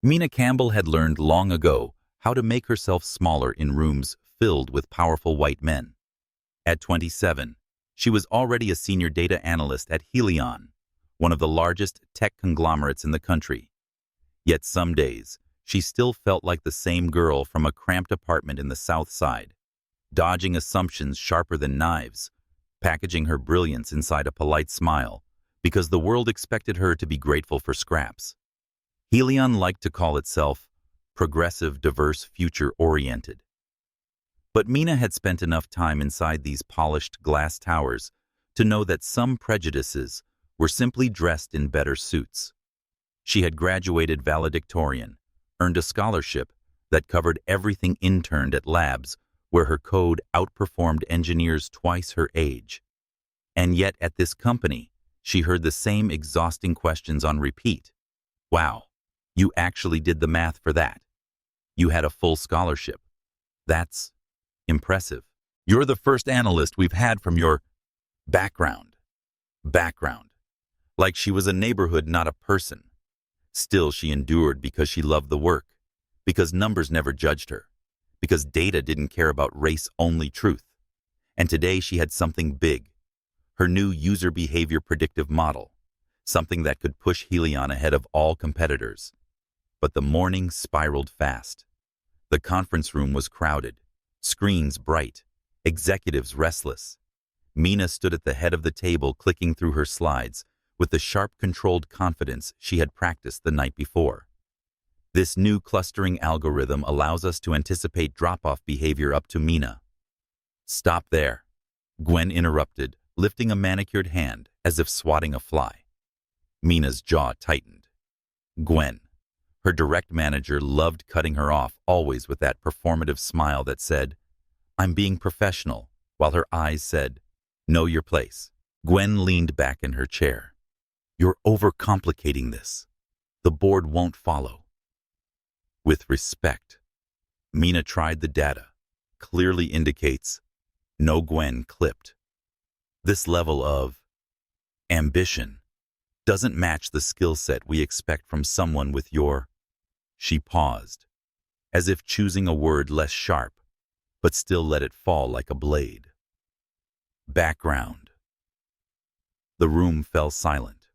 Mina Campbell had learned long ago how to make herself smaller in rooms filled with powerful white men. At 27, she was already a senior data analyst at Helion, one of the largest tech conglomerates in the country. Yet some days, she still felt like the same girl from a cramped apartment in the South Side, dodging assumptions sharper than knives, packaging her brilliance inside a polite smile, because the world expected her to be grateful for scraps. Helion liked to call itself progressive, diverse, future-oriented. But Mina had spent enough time inside these polished glass towers to know that some prejudices were simply dressed in better suits. She had graduated valedictorian, earned a scholarship that covered everything interned at labs where her code outperformed engineers twice her age. And yet at this company, she heard the same exhausting questions on repeat. Wow, you actually did the math for that. You had a full scholarship. That's impressive. You're the first analyst we've had from your background. Like she was a neighborhood, not a person. Still, she endured because she loved the work, because numbers never judged her, because data didn't care about race-only truth. And today she had something big, her new user behavior predictive model, something that could push Helion ahead of all competitors. But the morning spiraled fast. The conference room was crowded, screens bright, executives restless. Mina stood at the head of the table clicking through her slides with the sharp, controlled confidence she had practiced the night before. This new clustering algorithm allows us to anticipate drop-off behavior up to Mina. Stop there, Gwen interrupted, lifting a manicured hand as if swatting a fly. Mina's jaw tightened. Gwen, her direct manager, loved cutting her off, always with that performative smile that said, "I'm being professional," while her eyes said, "Know your place." Gwen leaned back in her chair. "You're overcomplicating this. The board won't follow." With respect, Mina tried the data. Clearly indicates no. Gwen clipped. This level of ambition doesn't match the skill set we expect from someone with your... She paused, as if choosing a word less sharp, but still let it fall like a blade. Background. The room fell silent.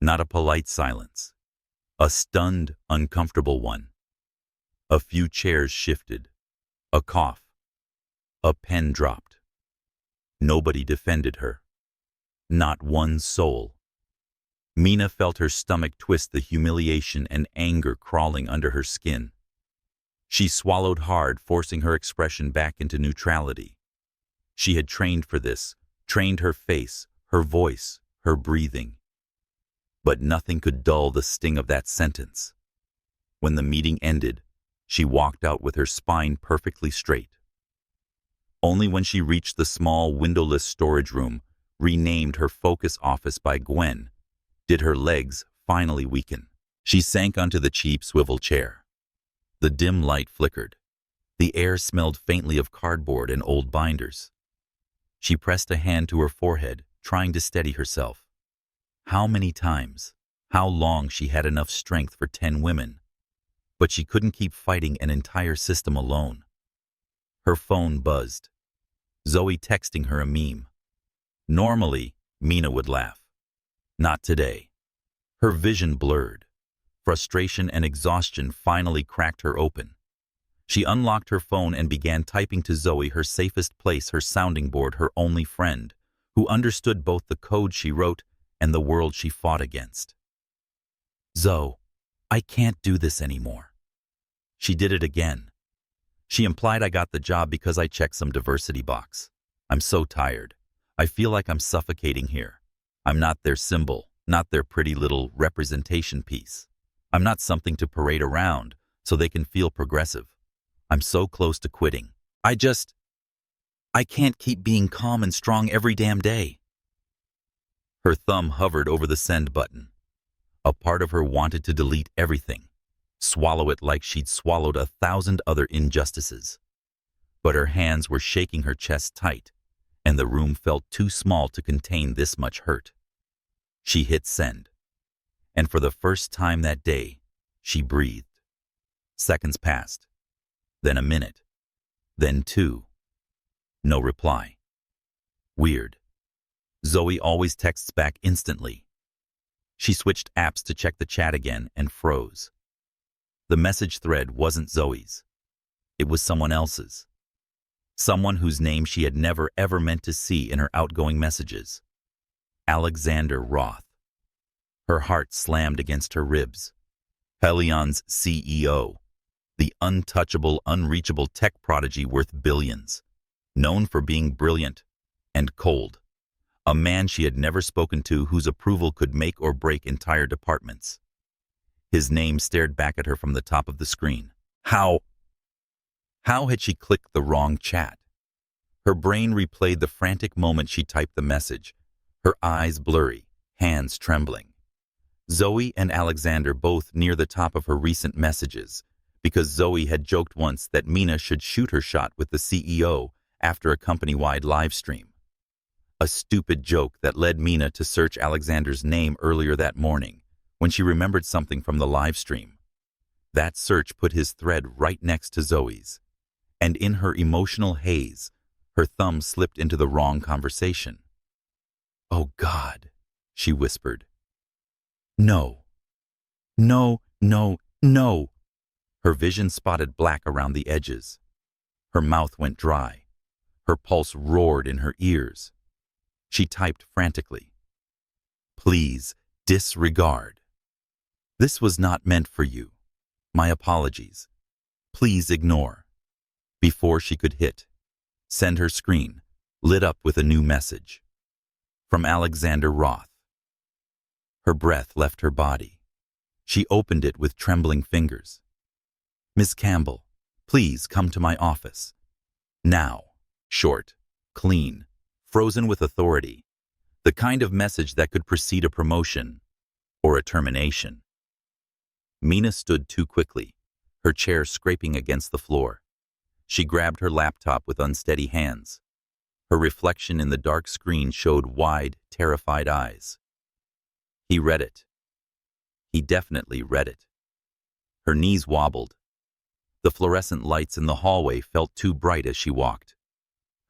Not a polite silence. A stunned, uncomfortable one. A few chairs shifted. A cough. A pen dropped. Nobody defended her. Not one soul. Mina felt her stomach twist, the humiliation and anger crawling under her skin. She swallowed hard, forcing her expression back into neutrality. She had trained for this, trained her face, her voice, her breathing. But nothing could dull the sting of that sentence. When the meeting ended, she walked out with her spine perfectly straight. Only when she reached the small, windowless storage room, renamed her focus office by Gwen, did her legs finally weaken. She sank onto the cheap swivel chair. The dim light flickered. The air smelled faintly of cardboard and old binders. She pressed a hand to her forehead, trying to steady herself. How many times, how long she had enough strength for 10 women, but she couldn't keep fighting an entire system alone. Her phone buzzed. Zoe texting her a meme. Normally, Mina would laugh. Not today. Her vision blurred. Frustration and exhaustion finally cracked her open. She unlocked her phone and began typing to Zoe, her safest place, her sounding board, her only friend, who understood both the code she wrote and the world she fought against. "Zoe, I can't do this anymore." She did it again. She implied I got the job because I checked some diversity box. I'm so tired. I feel like I'm suffocating here. I'm not their symbol, not their pretty little representation piece. I'm not something to parade around so they can feel progressive. I'm so close to quitting. I can't keep being calm and strong every damn day. Her thumb hovered over the send button. A part of her wanted to delete everything, swallow it like she'd swallowed 1,000 other injustices. But her hands were shaking her chest tight, and the room felt too small to contain this much hurt. She hit send. And for the first time that day, she breathed. Seconds passed, then a minute, then 2. No reply. Weird. Zoe always texts back instantly. She switched apps to check the chat again and froze. The message thread wasn't Zoe's. It was someone else's. Someone whose name she had never ever meant to see in her outgoing messages. Alexander Roth. Her heart slammed against her ribs. Pelion's CEO. The untouchable, unreachable tech prodigy worth billions. Known for being brilliant and cold. A man she had never spoken to whose approval could make or break entire departments. His name stared back at her from the top of the screen. How had she clicked the wrong chat? Her brain replayed the frantic moment she typed the message, her eyes blurry, hands trembling. Zoe and Alexander both near the top of her recent messages, because Zoe had joked once that Mina should shoot her shot with the CEO after a company-wide live stream. A stupid joke that led Mina to search Alexander's name earlier that morning when she remembered something from the live stream. That search put his thread right next to Zoe's, and in her emotional haze, her thumb slipped into the wrong conversation. "Oh God," she whispered. "No. No, no, no." Her vision spotted black around the edges. Her mouth went dry. Her pulse roared in her ears. She typed frantically. "Please, disregard. This was not meant for you. My apologies. Please ignore." Before she could hit send, her screen lit up with a new message. From Alexander Roth. Her breath left her body. She opened it with trembling fingers. "Miss Campbell, please come to my office. Now." Short, clean, frozen with authority. The kind of message that could precede a promotion or a termination. Mina stood too quickly, her chair scraping against the floor. She grabbed her laptop with unsteady hands. Her reflection in the dark screen showed wide, terrified eyes. He read it. He definitely read it. Her knees wobbled. The fluorescent lights in the hallway felt too bright as she walked.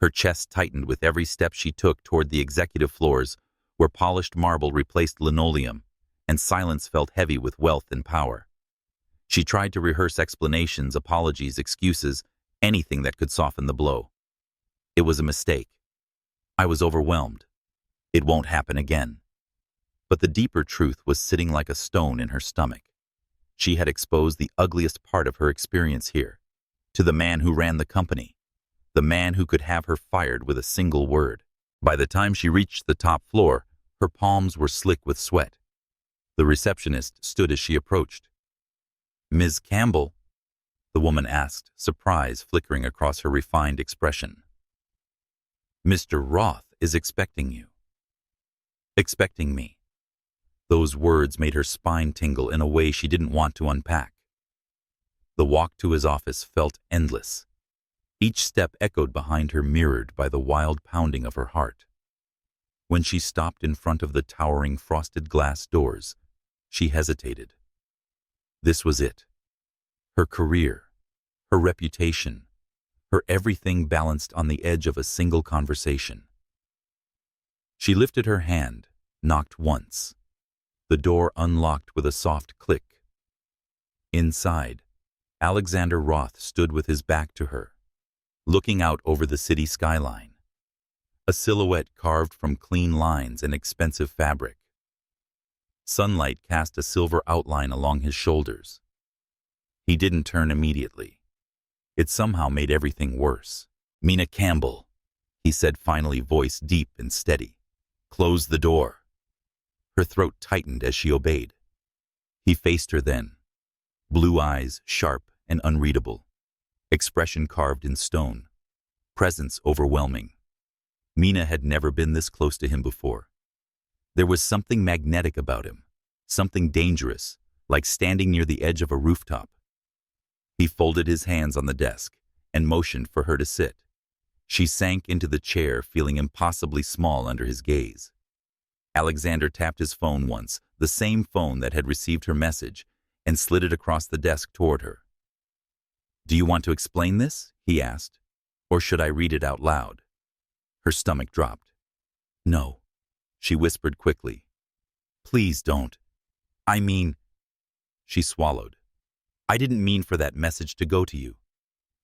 Her chest tightened with every step she took toward the executive floors, where polished marble replaced linoleum, and silence felt heavy with wealth and power. She tried to rehearse explanations, apologies, excuses, anything that could soften the blow. It was a mistake. I was overwhelmed. It won't happen again. But the deeper truth was sitting like a stone in her stomach. She had exposed the ugliest part of her experience here, to the man who ran the company, the man who could have her fired with a single word. By the time she reached the top floor, her palms were slick with sweat. The receptionist stood as she approached. "Ms. Campbell?" the woman asked, surprise flickering across her refined expression. "Mr. Roth is expecting you." Expecting me. Those words made her spine tingle in a way she didn't want to unpack. The walk to his office felt endless. Each step echoed behind her, mirrored by the wild pounding of her heart. When she stopped in front of the towering frosted glass doors, she hesitated. This was it. Her career, her reputation, her everything balanced on the edge of a single conversation. She lifted her hand, knocked once. The door unlocked with a soft click. Inside, Alexander Roth stood with his back to her, looking out over the city skyline. A silhouette carved from clean lines and expensive fabric. Sunlight cast a silver outline along his shoulders. He didn't turn immediately. It somehow made everything worse. "Mina Campbell," he said finally, voice deep and steady. "Close the door." Her throat tightened as she obeyed. He faced her then. Blue eyes, sharp and unreadable. Expression carved in stone. Presence overwhelming. Mina had never been this close to him before. There was something magnetic about him, something dangerous, like standing near the edge of a rooftop. He folded his hands on the desk and motioned for her to sit. She sank into the chair, feeling impossibly small under his gaze. Alexander tapped his phone once, the same phone that had received her message, and slid it across the desk toward her. "Do you want to explain this?" he asked. "Or should I read it out loud?" Her stomach dropped. "No," she whispered quickly. "Please don't. I mean—" She swallowed. "I didn't mean for that message to go to you.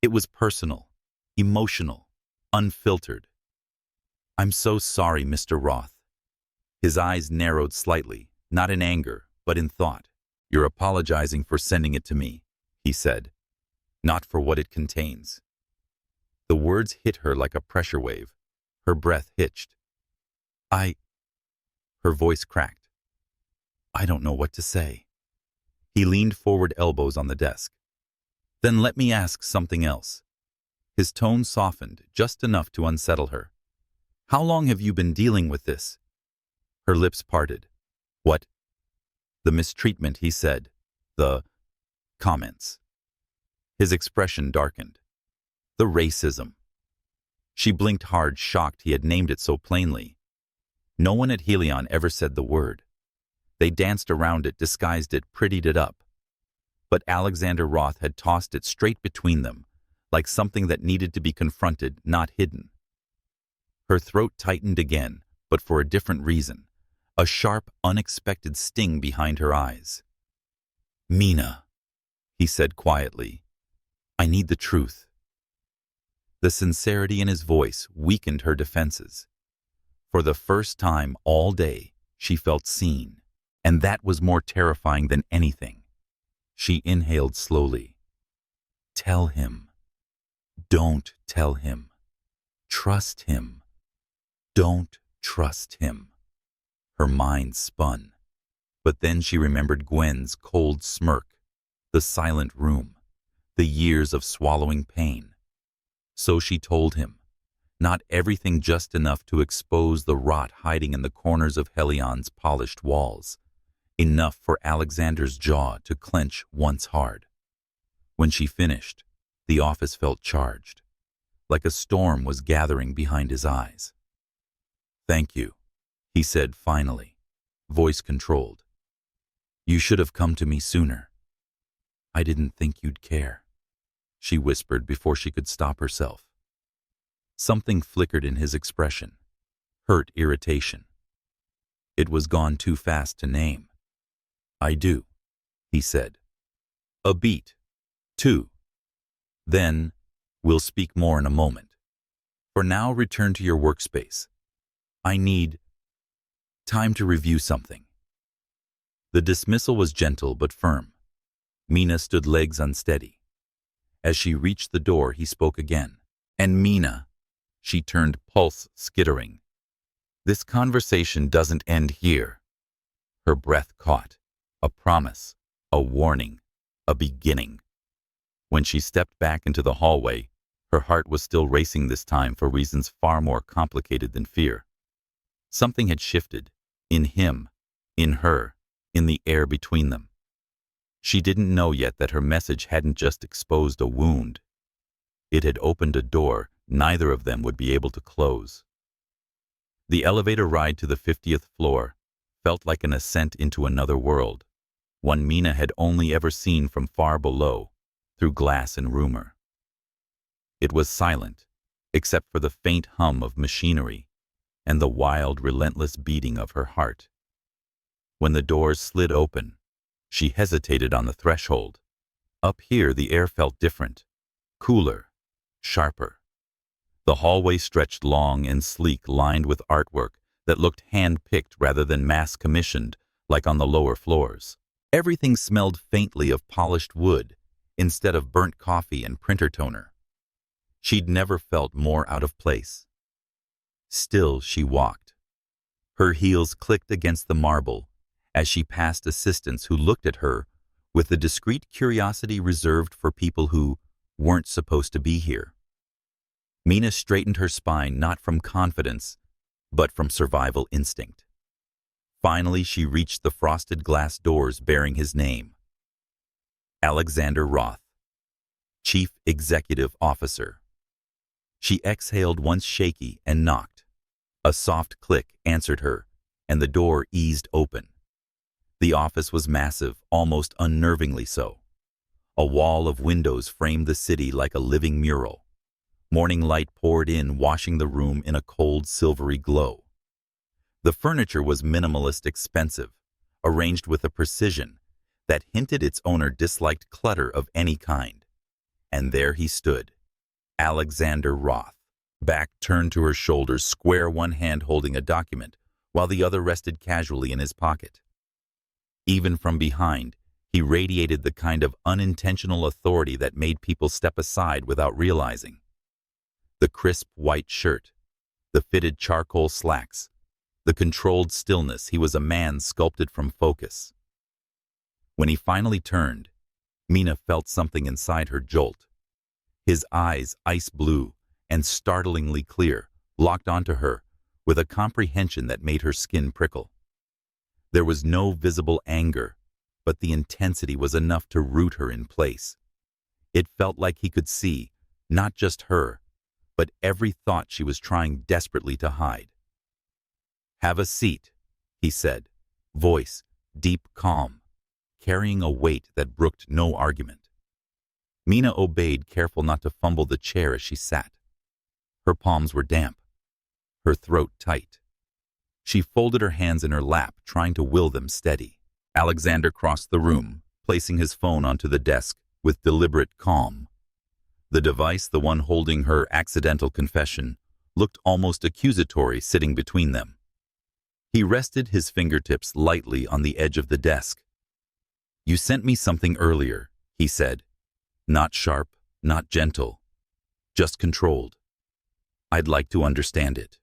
It was personal, emotional, unfiltered. I'm so sorry, Mr. Roth." His eyes narrowed slightly, not in anger, but in thought. "You're apologizing for sending it to me," he said, "not for what it contains." The words hit her like a pressure wave. Her breath hitched. Her voice cracked. "I don't know what to say." He leaned forward, elbows on the desk. "Then let me ask something else." His tone softened, just enough to unsettle her. "How long have you been dealing with this?" Her lips parted. "What?" "The mistreatment," he said. "The comments." His expression darkened. "The racism." She blinked hard, shocked he had named it so plainly. No one at Helion ever said the word. They danced around it, disguised it, prettied it up. But Alexander Roth had tossed it straight between them, like something that needed to be confronted, not hidden. Her throat tightened again, but for a different reason. A sharp, unexpected sting behind her eyes. "Mina," he said quietly, "I need the truth." The sincerity in his voice weakened her defenses. For the first time all day, she felt seen, and that was more terrifying than anything. She inhaled slowly. "Tell him. Don't tell him. Trust him. Don't trust him." Her mind spun. But then she remembered Gwen's cold smirk, the silent room, the years of swallowing pain. So she told him. Not everything, just enough to expose the rot hiding in the corners of Helion's polished walls. Enough for Alexander's jaw to clench once hard. When she finished, the office felt charged, like a storm was gathering behind his eyes. "Thank you," he said finally, voice controlled. "You should have come to me sooner." "I didn't think you'd care," she whispered before she could stop herself. Something flickered in his expression, hurt irritation. It was gone too fast to name. "I do," he said. "A beat, too. Then, we'll speak more in a moment. For now, return to your workspace. I need time to review something." The dismissal was gentle but firm. Mina stood legs unsteady. As she reached the door, he spoke again. "And Mina," she turned, pulse skittering, "this conversation doesn't end here." Her breath caught. A promise, a warning, a beginning. When she stepped back into the hallway, her heart was still racing, this time for reasons far more complicated than fear. Something had shifted, in him, in her, in the air between them. She didn't know yet that her message hadn't just exposed a wound. It had opened a door neither of them would be able to close. The elevator ride to the 50th floor felt like an ascent into another world, one Mina had only ever seen from far below, through glass and rumor. It was silent, except for the faint hum of machinery and the wild, relentless beating of her heart. When the doors slid open, she hesitated on the threshold. Up here, the air felt different, cooler, sharper. The hallway stretched long and sleek, lined with artwork that looked hand-picked rather than mass-commissioned, like on the lower floors. Everything smelled faintly of polished wood instead of burnt coffee and printer toner. She'd never felt more out of place. Still, she walked. Her heels clicked against the marble as she passed assistants who looked at her with the discreet curiosity reserved for people who weren't supposed to be here. Mina straightened her spine, not from confidence, but from survival instinct. Finally, she reached the frosted glass doors bearing his name. Alexander Roth, Chief Executive Officer. She exhaled once shaky and knocked. A soft click answered her, and the door eased open. The office was massive, almost unnervingly so. A wall of windows framed the city like a living mural. Morning light poured in, washing the room in a cold, silvery glow. The furniture was minimalist, expensive, arranged with a precision that hinted its owner disliked clutter of any kind. And there he stood, Alexander Roth, back turned to her shoulders, square, one hand holding a document, while the other rested casually in his pocket. Even from behind, he radiated the kind of unintentional authority that made people step aside without realizing. The crisp white shirt, the fitted charcoal slacks, the controlled stillness. He was a man sculpted from focus. When he finally turned, Mina felt something inside her jolt. His eyes, ice blue and startlingly clear, locked onto her with a comprehension that made her skin prickle. There was no visible anger, but the intensity was enough to root her in place. It felt like he could see, not just her, but every thought she was trying desperately to hide. "Have a seat," he said, voice deep, calm, carrying a weight that brooked no argument. Mina obeyed, careful not to fumble the chair as she sat. Her palms were damp, her throat tight. She folded her hands in her lap, trying to will them steady. Alexander crossed the room, placing his phone onto the desk with deliberate calm. The device, the one holding her accidental confession, looked almost accusatory sitting between them. He rested his fingertips lightly on the edge of the desk. "You sent me something earlier," he said. "Not sharp, not gentle, just controlled. I'd like to understand it."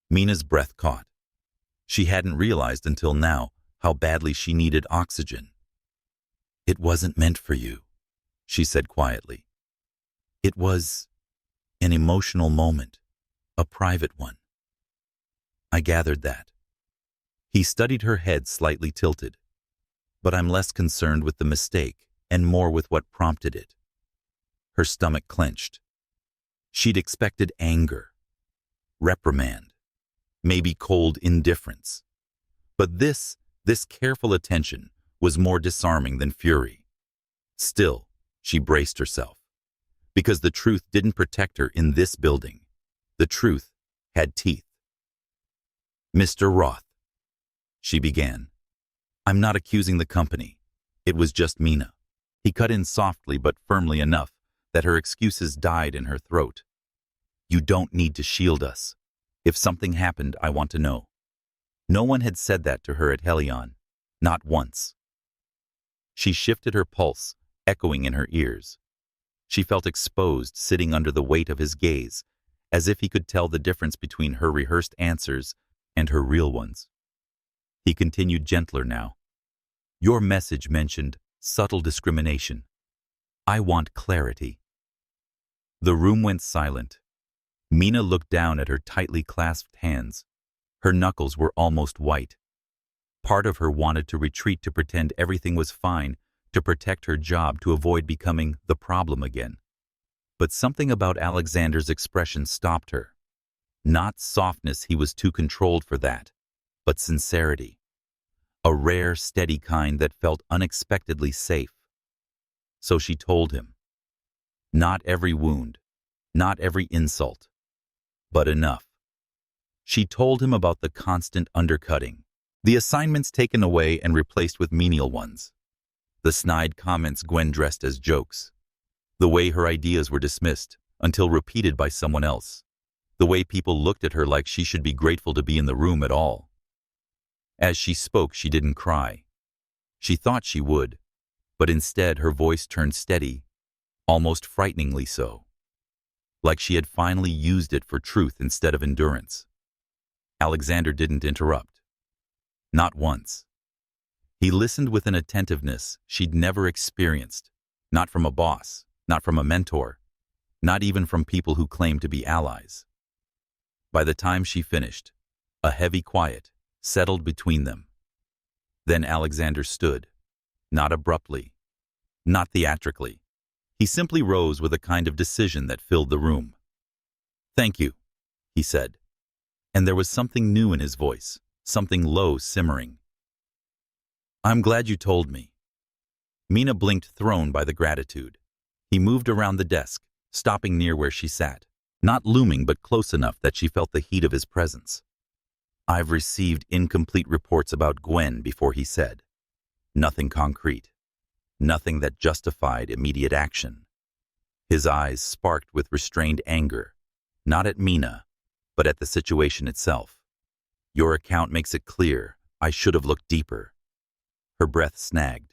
Mina's breath caught. She hadn't realized until now how badly she needed oxygen. "It wasn't meant for you," she said quietly. "It was an emotional moment, a private one." "I gathered that." He studied her head, slightly tilted. "But I'm less concerned with the mistake and more with what prompted it." Her stomach clenched. She'd expected anger, reprimand, maybe cold indifference. But this careful attention was more disarming than fury. Still, she braced herself, because the truth didn't protect her in this building. The truth had teeth. "Mr. Roth," she began, "I'm not accusing the company. It was just Mina." He cut in softly but firmly enough that her excuses died in her throat. "You don't need to shield us. If something happened, I want to know." No one had said that to her at Helion, not once. She shifted her pulse, echoing in her ears. She felt exposed, sitting under the weight of his gaze, as if he could tell the difference between her rehearsed answers and her real ones. He continued, gentler now. "Your message mentioned subtle discrimination. I want clarity." The room went silent. Mina looked down at her tightly clasped hands. Her knuckles were almost white. Part of her wanted to retreat, to pretend everything was fine, to protect her job, to avoid becoming the problem again. But something about Alexander's expression stopped her. Not softness, he was too controlled for that, but sincerity. A rare, steady kind that felt unexpectedly safe. So she told him. Not every wound, not every insult, but enough. She told him about the constant undercutting, the assignments taken away and replaced with menial ones, the snide comments Gwen dressed as jokes, the way her ideas were dismissed until repeated by someone else, the way people looked at her like she should be grateful to be in the room at all. As she spoke, she didn't cry. She thought she would, but instead her voice turned steady, almost frighteningly so, like she had finally used it for truth instead of endurance. Alexander didn't interrupt. Not once. He listened with an attentiveness she'd never experienced, not from a boss, not from a mentor, not even from people who claimed to be allies. By the time she finished, a heavy quiet settled between them. Then Alexander stood, not abruptly, not theatrically. He simply rose with a kind of decision that filled the room. "Thank you," he said. And there was something new in his voice, something low, simmering. I'm glad you told me. Mina blinked, thrown by the gratitude. He moved around the desk, stopping near where she sat, not looming but close enough that she felt the heat of his presence. I've received incomplete reports about Gwen, before he said. Nothing concrete. Nothing that justified immediate action. His eyes sparked with restrained anger, not at Mina, but at the situation itself. Your account makes it clear. I should have looked deeper. Her breath snagged.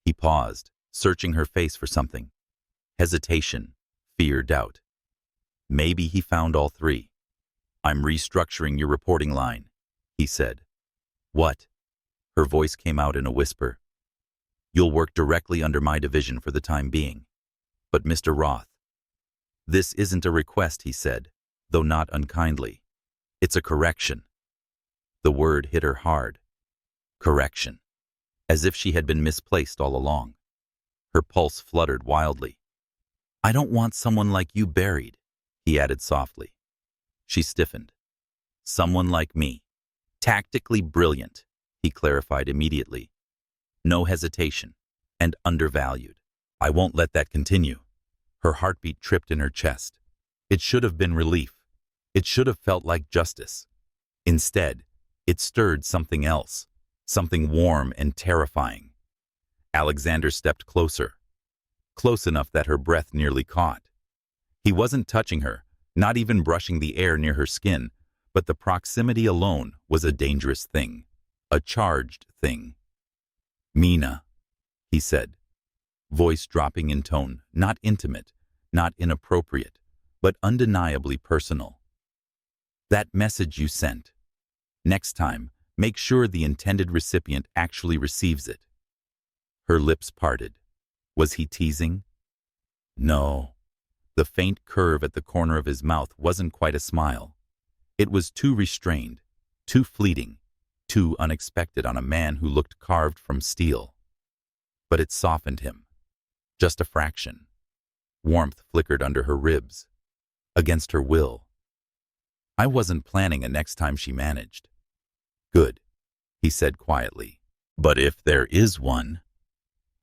He paused, searching her face for something. Hesitation, fear, doubt. Maybe he found all three. I'm restructuring your reporting line, he said. What? Her voice came out in a whisper. You'll work directly under my division for the time being. But Mr. Roth. This isn't a request, he said, though not unkindly. It's a correction. The word hit her hard. Correction. As if she had been misplaced all along. Her pulse fluttered wildly. I don't want someone like you buried, he added softly. She stiffened. Someone like me. Tactically brilliant, he clarified immediately. No hesitation, and undervalued. I won't let that continue. Her heartbeat tripped in her chest. It should have been relief. It should have felt like justice. Instead, it stirred something else, something warm and terrifying. Alexander stepped closer, close enough that her breath nearly caught. He wasn't touching her, not even brushing the air near her skin, but the proximity alone was a dangerous thing, a charged thing. Mina, he said, voice dropping in tone, not intimate, not inappropriate, but undeniably personal. That message you sent. Next time, make sure the intended recipient actually receives it. Her lips parted. Was he teasing? No. The faint curve at the corner of his mouth wasn't quite a smile. It was too restrained, too fleeting, too unexpected on a man who looked carved from steel. But it softened him. Just a fraction. Warmth flickered under her ribs, against her will. I wasn't planning a next time she managed. Good, he said quietly. But if there is one,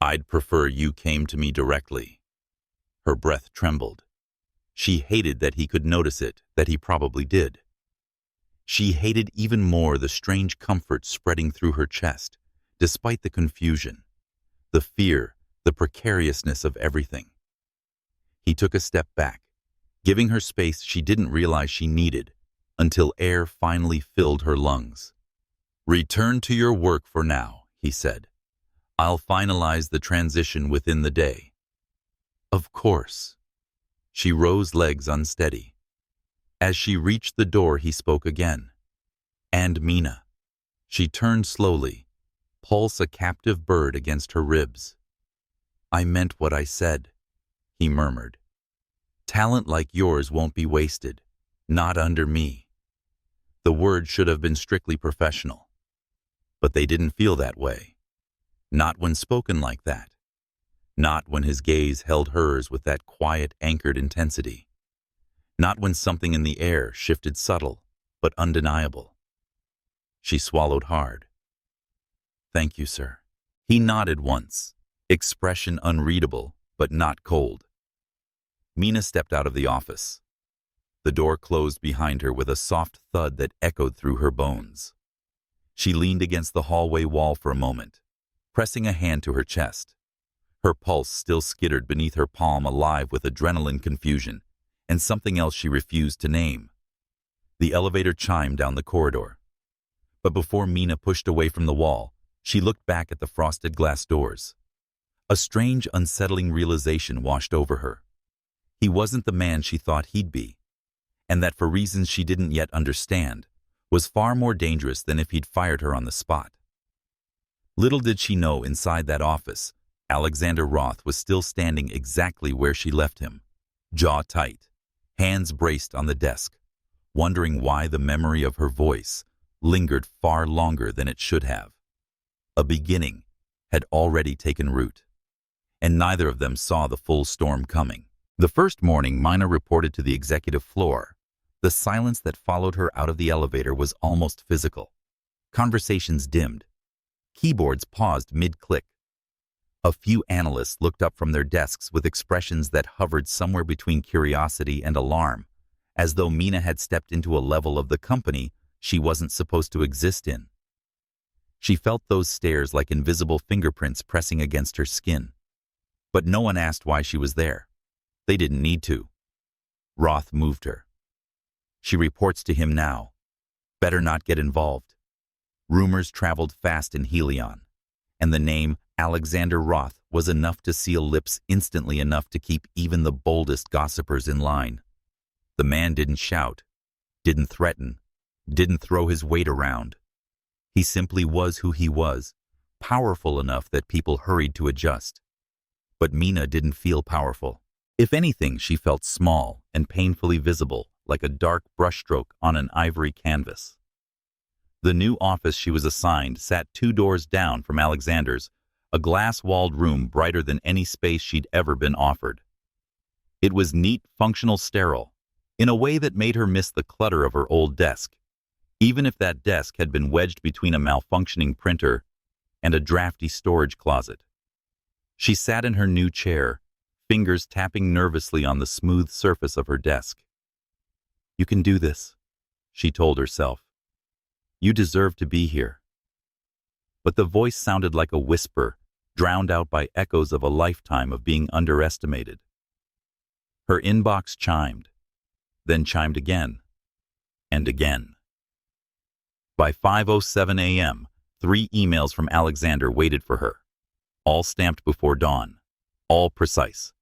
I'd prefer you came to me directly. Her breath trembled. She hated that he could notice it, that he probably did. She hated even more the strange comfort spreading through her chest, despite the confusion, the fear, the precariousness of everything. He took a step back, giving her space she didn't realize she needed, until air finally filled her lungs. Return to your work for now, he said. I'll finalize the transition within the day. Of course. She rose, legs unsteady. As she reached the door, he spoke again. And Mina. She turned slowly, pulse a captive bird against her ribs. I meant what I said, he murmured. Talent like yours won't be wasted, not under me. The words should have been strictly professional. But they didn't feel that way. Not when spoken like that. Not when his gaze held hers with that quiet, anchored intensity. Not when something in the air shifted subtle, but undeniable. She swallowed hard. Thank you, sir. He nodded once, expression unreadable, but not cold. Mina stepped out of the office. The door closed behind her with a soft thud that echoed through her bones. She leaned against the hallway wall for a moment, pressing a hand to her chest. Her pulse still skittered beneath her palm, alive with adrenaline, confusion, and something else she refused to name. The elevator chimed down the corridor. But before Mina pushed away from the wall, she looked back at the frosted glass doors. A strange, unsettling realization washed over her. He wasn't the man she thought he'd be, and that for reasons she didn't yet understand, was far more dangerous than if he'd fired her on the spot. Little did she know, inside that office, Alexander Roth was still standing exactly where she left him, jaw tight, hands braced on the desk, wondering why the memory of her voice lingered far longer than it should have. A beginning had already taken root, and neither of them saw the full storm coming. The first morning Mina reported to the executive floor, the silence that followed her out of the elevator was almost physical. Conversations dimmed. Keyboards paused mid-click. A few analysts looked up from their desks with expressions that hovered somewhere between curiosity and alarm, as though Mina had stepped into a level of the company she wasn't supposed to exist in. She felt those stares like invisible fingerprints pressing against her skin. But no one asked why she was there. They didn't need to. Roth moved her. She reports to him now. Better not get involved. Rumors traveled fast in Helion, and the name Alexander Roth was enough to seal lips instantly enough to keep even the boldest gossipers in line. The man didn't shout, didn't threaten, didn't throw his weight around. He simply was who he was, powerful enough that people hurried to adjust. But Mina didn't feel powerful. If anything, she felt small and painfully visible, like a dark brushstroke on an ivory canvas. The new office she was assigned sat 2 doors down from Alexander's, a glass-walled room brighter than any space she'd ever been offered. It was neat, functional, sterile, in a way that made her miss the clutter of her old desk, even if that desk had been wedged between a malfunctioning printer and a drafty storage closet. She sat in her new chair, fingers tapping nervously on the smooth surface of her desk. "You can do this," she told herself. "You deserve to be here." But the voice sounded like a whisper, drowned out by echoes of a lifetime of being underestimated. Her inbox chimed, then chimed again, and again. By 5:07 a.m., 3 emails from Alexander waited for her, all stamped before dawn, all precise,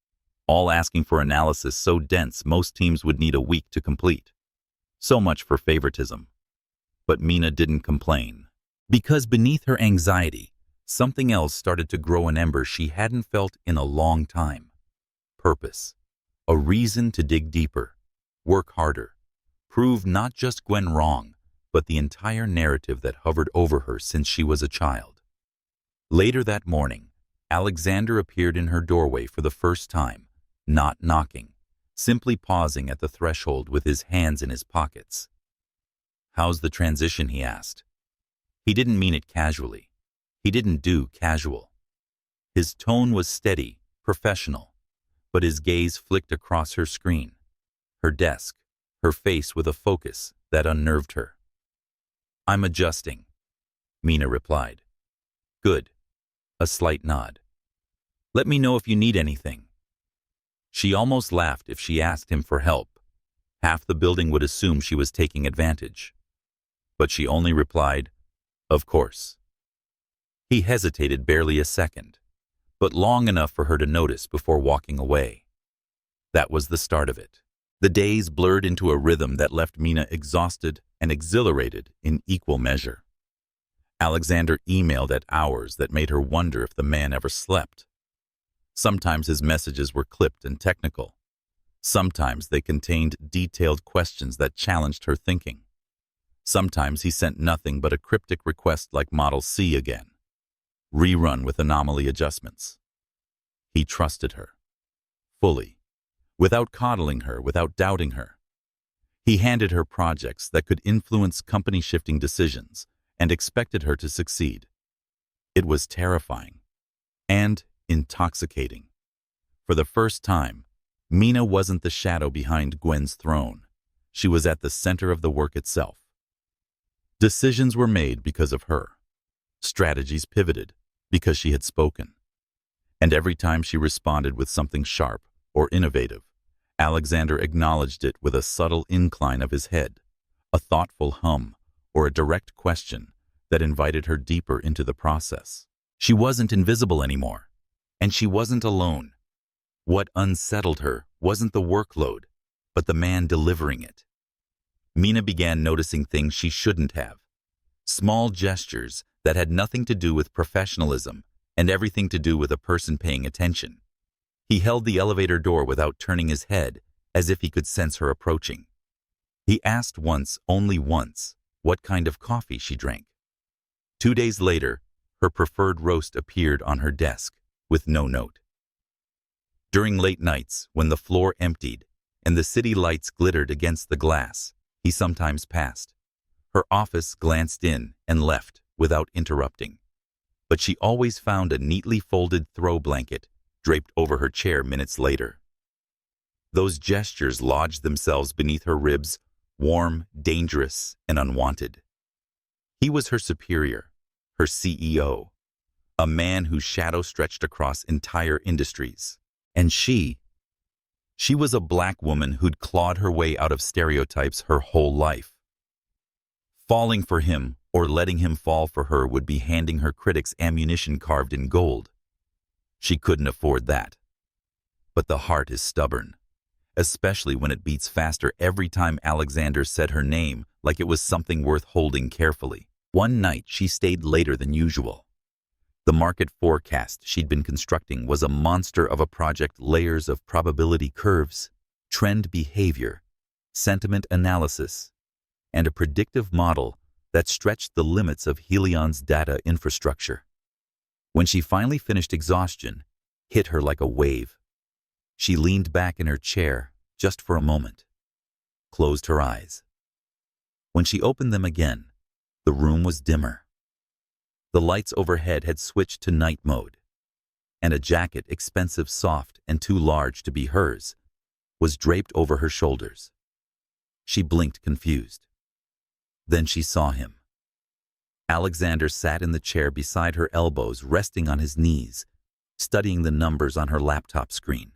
all asking for analysis so dense most teams would need a week to complete. So much for favoritism. But Mina didn't complain, because beneath her anxiety, something else started to grow, an ember she hadn't felt in a long time. Purpose. A reason to dig deeper, work harder, prove not just Gwen wrong, but the entire narrative that hovered over her since she was a child. Later that morning, Alexander appeared in her doorway for the first time, not knocking, simply pausing at the threshold with his hands in his pockets. "How's the transition?" he asked. He didn't mean it casually. He didn't do casual. His tone was steady, professional, but his gaze flicked across her screen, her desk, her face with a focus that unnerved her. "I'm adjusting," Mina replied. "Good." A slight nod. "Let me know if you need anything." She almost laughed if she asked him for help. Half the building would assume she was taking advantage. But she only replied, "Of course." He hesitated barely a second, but long enough for her to notice before walking away. That was the start of it. The days blurred into a rhythm that left Mina exhausted and exhilarated in equal measure. Alexander emailed at hours that made her wonder if the man ever slept. Sometimes his messages were clipped and technical. Sometimes they contained detailed questions that challenged her thinking. Sometimes he sent nothing but a cryptic request like Model C again, rerun with anomaly adjustments. He trusted her, fully, without coddling her, without doubting her. He handed her projects that could influence company-shifting decisions and expected her to succeed. It was terrifying and intoxicating. For the first time, Mina wasn't the shadow behind Gwen's throne. She was at the center of the work itself. Decisions were made because of her. Strategies pivoted because she had spoken. And every time she responded with something sharp or innovative, Alexander acknowledged it with a subtle incline of his head, a thoughtful hum, or a direct question that invited her deeper into the process. She wasn't invisible anymore, and she wasn't alone. What unsettled her wasn't the workload, but the man delivering it. Mina began noticing things she shouldn't have. Small gestures that had nothing to do with professionalism and everything to do with a person paying attention. He held the elevator door without turning his head, as if he could sense her approaching. He asked once, only once, what kind of coffee she drank. 2 days later, her preferred roast appeared on her desk, with no note. During late nights, when the floor emptied and the city lights glittered against the glass, he sometimes passed. Her office glanced in and left without interrupting. but she always found a neatly folded throw blanket draped over her chair minutes later. Those gestures lodged themselves beneath her ribs, warm, dangerous, and unwanted. He was her superior, her CEO, a man whose shadow stretched across entire industries. And she was a black woman who'd clawed her way out of stereotypes her whole life. Falling for him or letting him fall for her would be handing her critics ammunition carved in gold. She couldn't afford that. But the heart is stubborn, especially when it beats faster every time Alexander said her name like it was something worth holding carefully. One night she stayed later than usual. The market forecast she'd been constructing was a monster of a project, layers of probability curves, trend behavior, sentiment analysis, and a predictive model that stretched the limits of Helion's data infrastructure. When she finally finished, exhaustion hit her like a wave. She leaned back in her chair just for a moment, closed her eyes. When she opened them again, the room was dimmer. The lights overhead had switched to night mode, and a jacket, expensive, soft, and too large to be hers, was draped over her shoulders. She blinked, confused. Then she saw him. Alexander sat in the chair beside her, elbows resting on his knees, studying the numbers on her laptop screen.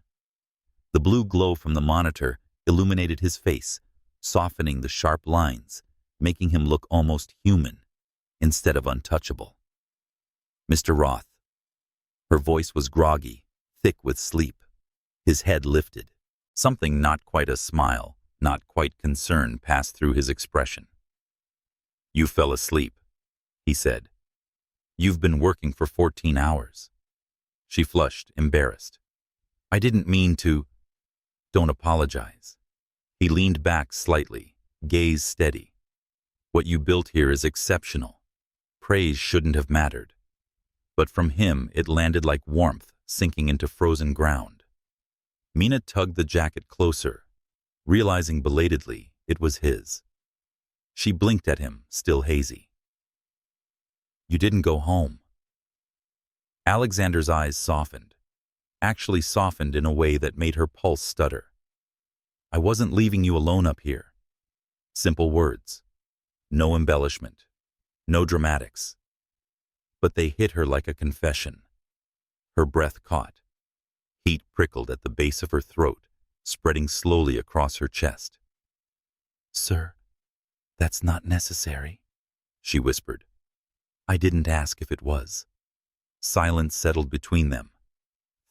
The blue glow from the monitor illuminated his face, softening the sharp lines, making him look almost human instead of untouchable. Mr. Roth. Her voice was groggy, thick with sleep. His head lifted. Something not quite a smile, not quite concern, passed through his expression. You fell asleep, he said. You've been working for 14 hours. She flushed, embarrassed. I didn't mean to. Don't apologize. He leaned back slightly, gaze steady. What you built here is exceptional. Praise shouldn't have mattered. But from him it landed like warmth sinking into frozen ground. Mina tugged the jacket closer, realizing belatedly it was his. She blinked at him, still hazy. You didn't go home. Alexander's eyes softened, actually softened in a way that made her pulse stutter. I wasn't leaving you alone up here. Simple words. No embellishment. No dramatics. But they hit her like a confession. Her breath caught. Heat prickled at the base of her throat, spreading slowly across her chest. Sir, that's not necessary, she whispered. I didn't ask if it was. Silence settled between them.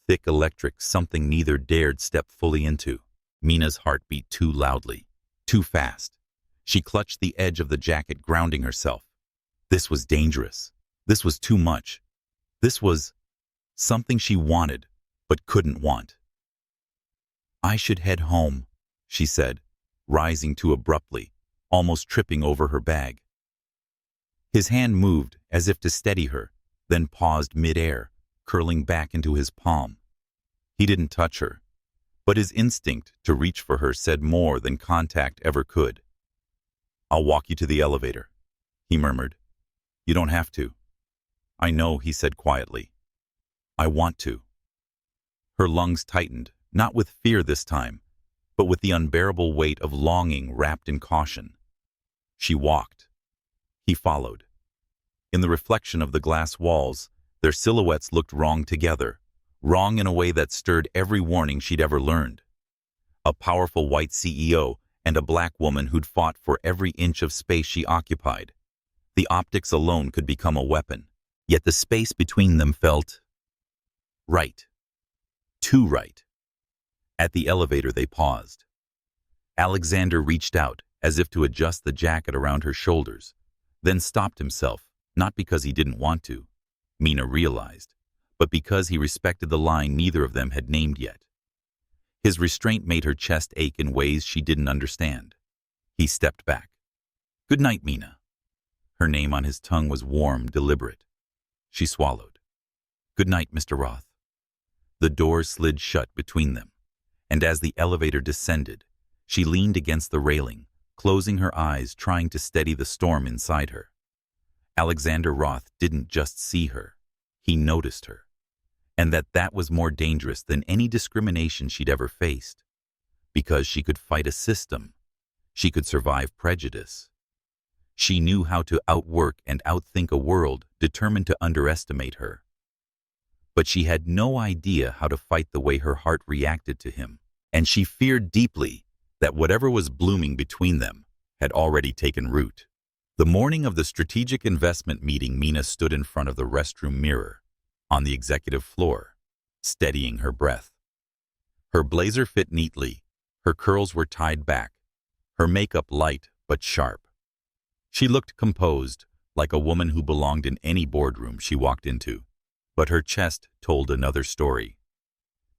Thick electric, something neither dared step fully into. Mina's heart beat too loudly, too fast. She clutched the edge of the jacket, grounding herself. This was dangerous. This was too much. This was something she wanted, but couldn't want. I should head home, she said, rising too abruptly, almost tripping over her bag. His hand moved as if to steady her, then paused midair, curling back into his palm. He didn't touch her, but his instinct to reach for her said more than contact ever could. I'll walk you to the elevator, he murmured. You don't have to. I know, he said quietly. I want to. Her lungs tightened, not with fear this time, but with the unbearable weight of longing wrapped in caution. She walked. He followed. In the reflection of the glass walls, their silhouettes looked wrong together, wrong in a way that stirred every warning she'd ever learned. A powerful white CEO and a black woman who'd fought for every inch of space she occupied. The optics alone could become a weapon, yet the space between them felt right. Too right. At the elevator they paused. Alexander reached out, as if to adjust the jacket around her shoulders, then stopped himself, not because he didn't want to, Mina realized, but because he respected the line neither of them had named yet. His restraint made her chest ache in ways she didn't understand. He stepped back. Good night, Mina. Her name on his tongue was warm, deliberate. She swallowed. Good night, Mr. Roth. The door slid shut between them, and as the elevator descended, she leaned against the railing, closing her eyes, trying to steady the storm inside her. Alexander Roth didn't just see her. He noticed her, and that was more dangerous than any discrimination she'd ever faced, because she could fight a system. She could survive prejudice. She knew how to outwork and outthink a world determined to underestimate her. But she had no idea how to fight the way her heart reacted to him, and she feared deeply that whatever was blooming between them had already taken root. The morning of the strategic investment meeting, Mina stood in front of the restroom mirror on the executive floor, steadying her breath. Her blazer fit neatly, her curls were tied back, her makeup light but sharp. She looked composed, like a woman who belonged in any boardroom she walked into. But her chest told another story.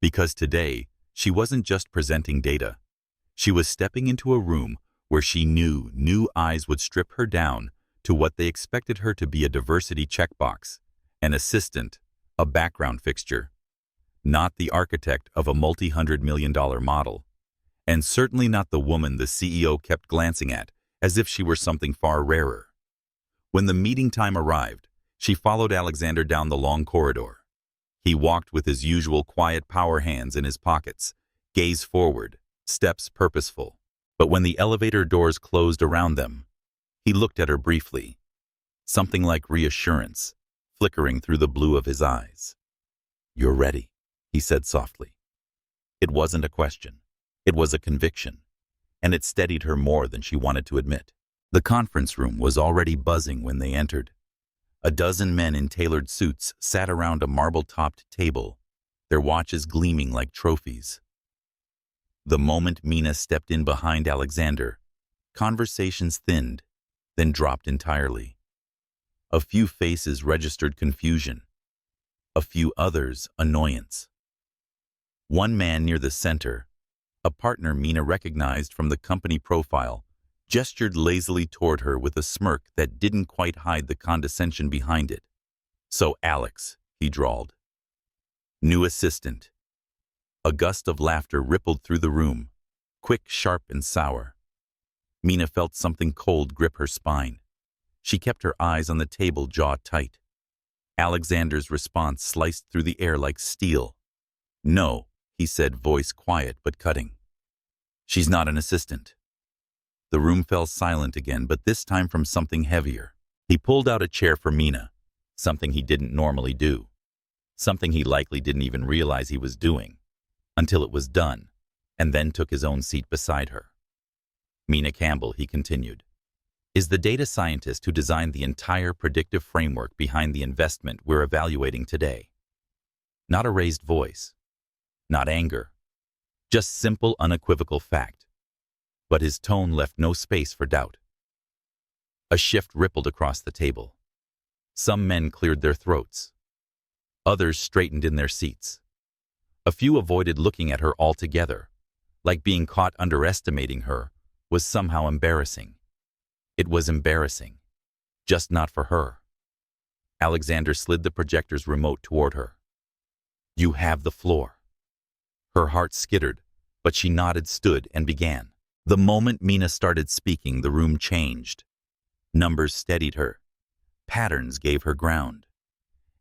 Because today, she wasn't just presenting data. She was stepping into a room where she knew new eyes would strip her down to what they expected her to be: a diversity checkbox, an assistant, a background fixture. Not the architect of a multi-hundred-million-dollar model, and certainly not the woman the CEO kept glancing at as if she were something far rarer. When the meeting time arrived, she followed Alexander down the long corridor. He walked with his usual quiet power hands in his pockets, gaze forward, steps purposeful. But when the elevator doors closed around them, he looked at her briefly, something like reassurance flickering through the blue of his eyes. "You're ready," he said softly. It wasn't a question. It was a conviction, and it steadied her more than she wanted to admit. The conference room was already buzzing when they entered. A dozen men in tailored suits sat around a marble-topped table, their watches gleaming like trophies. The moment Mina stepped in behind Alexander, conversations thinned, then dropped entirely. A few faces registered confusion, a few others annoyance. One man near the center, a partner Mina recognized from the company profile, gestured lazily toward her with a smirk that didn't quite hide the condescension behind it. "So, Alex," he drawled. "New assistant." A gust of laughter rippled through the room, quick, sharp, and sour. Mina felt something cold grip her spine. She kept her eyes on the table, jaw tight. Alexander's response sliced through the air like steel. "No," he said, voice quiet but cutting. "She's not an assistant." The room fell silent again, but this time from something heavier. He pulled out a chair for Mina, something he didn't normally do, something he likely didn't even realize he was doing, until it was done, and then took his own seat beside her. "Mina Campbell," he continued, "is the data scientist who designed the entire predictive framework behind the investment we're evaluating today." Not a raised voice, not anger, just simple, unequivocal fact. But his tone left no space for doubt. A shift rippled across the table. Some men cleared their throats. Others straightened in their seats. A few avoided looking at her altogether, like being caught underestimating her was somehow embarrassing. It was embarrassing, just not for her. Alexander slid the projector's remote toward her. "You have the floor." Her heart skittered, but she nodded, stood, and began. The moment Mina started speaking, the room changed. Numbers steadied her. Patterns gave her ground.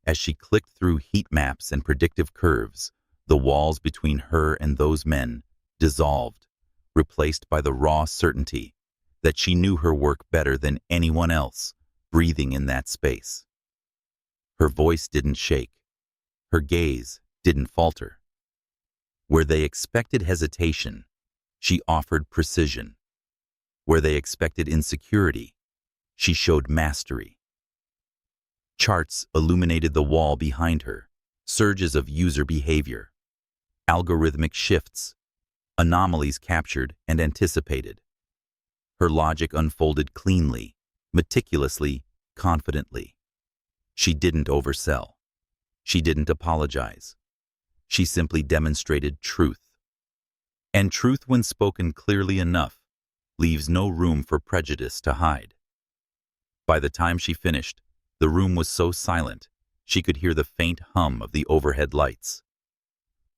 As she clicked through heat maps and predictive curves, the walls between her and those men dissolved, replaced by the raw certainty that she knew her work better than anyone else breathing in that space. Her voice didn't shake. Her gaze didn't falter. Where they expected hesitation, she offered precision. Where they expected insecurity, she showed mastery. Charts illuminated the wall behind her, surges of user behavior, algorithmic shifts, anomalies captured and anticipated. Her logic unfolded cleanly, meticulously, confidently. She didn't oversell. She didn't apologize. She simply demonstrated truth. And truth, when spoken clearly enough, leaves no room for prejudice to hide. By the time she finished, the room was so silent she could hear the faint hum of the overhead lights.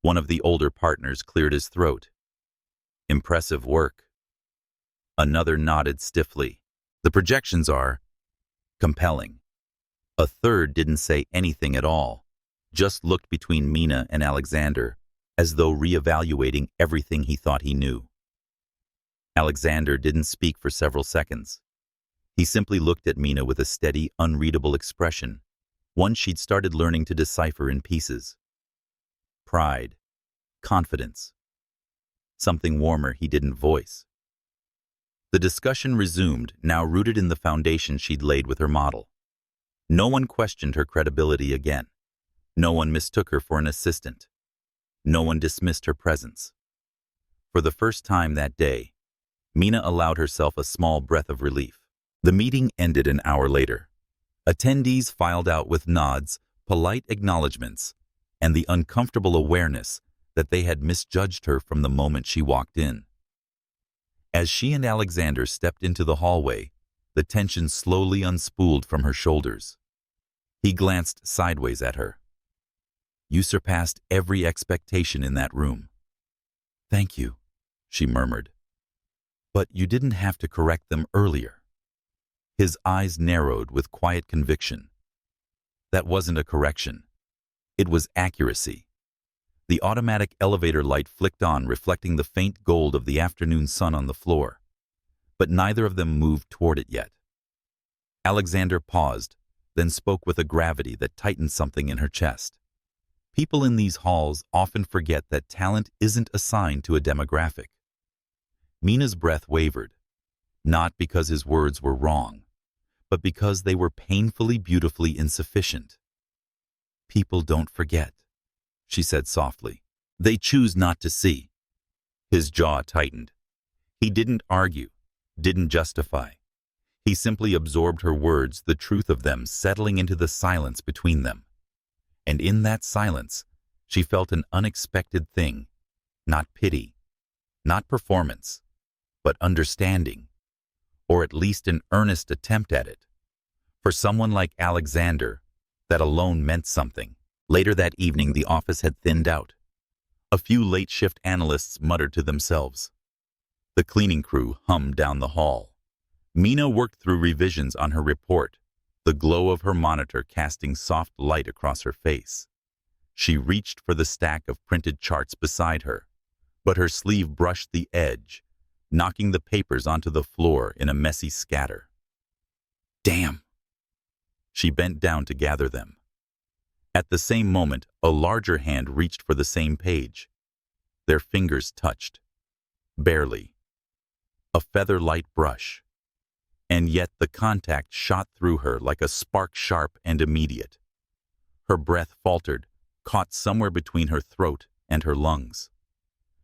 One of the older partners cleared his throat. "Impressive work." Another nodded stiffly. "The projections are compelling." A third didn't say anything at all, just looked between Mina and Alexander, as though reevaluating everything he thought he knew. Alexander didn't speak for several seconds. He simply looked at Mina with a steady, unreadable expression, one she'd started learning to decipher in pieces. Pride, confidence, something warmer he didn't voice. The discussion resumed, now rooted in the foundation she'd laid with her model. No one questioned her credibility again. No one mistook her for an assistant. No one dismissed her presence. For the first time that day, Mina allowed herself a small breath of relief. The meeting ended an hour later. Attendees filed out with nods, polite acknowledgments, and the uncomfortable awareness that they had misjudged her from the moment she walked in. As she and Alexander stepped into the hallway, the tension slowly unspooled from her shoulders. He glanced sideways at her. "You surpassed every expectation in that room." "Thank you," she murmured. "But you didn't have to correct them earlier." His eyes narrowed with quiet conviction. That wasn't a correction. It was accuracy. The automatic elevator light flicked on, reflecting the faint gold of the afternoon sun on the floor. But neither of them moved toward it yet. Alexander paused, then spoke with a gravity that tightened something in her chest. People in these halls often forget that talent isn't assigned to a demographic. Mina's breath wavered, not because his words were wrong, but because they were painfully beautifully insufficient. "People don't forget," she said softly. "They choose not to see." His jaw tightened. He didn't argue, didn't justify. He simply absorbed her words, the truth of them settling into the silence between them. And in that silence, she felt an unexpected thing, not pity, not performance, but understanding, or at least an earnest attempt at it. For someone like Alexander, that alone meant something. Later that evening, the office had thinned out. A few late-shift analysts muttered to themselves. The cleaning crew hummed down the hall. Mina worked through revisions on her report, the glow of her monitor casting soft light across her face. She reached for the stack of printed charts beside her, but her sleeve brushed the edge, knocking the papers onto the floor in a messy scatter. "Damn!" She bent down to gather them. At the same moment, a larger hand reached for the same page. Their fingers touched. Barely. A feather-light brush. And yet the contact shot through her like a spark, sharp and immediate. Her breath faltered, caught somewhere between her throat and her lungs.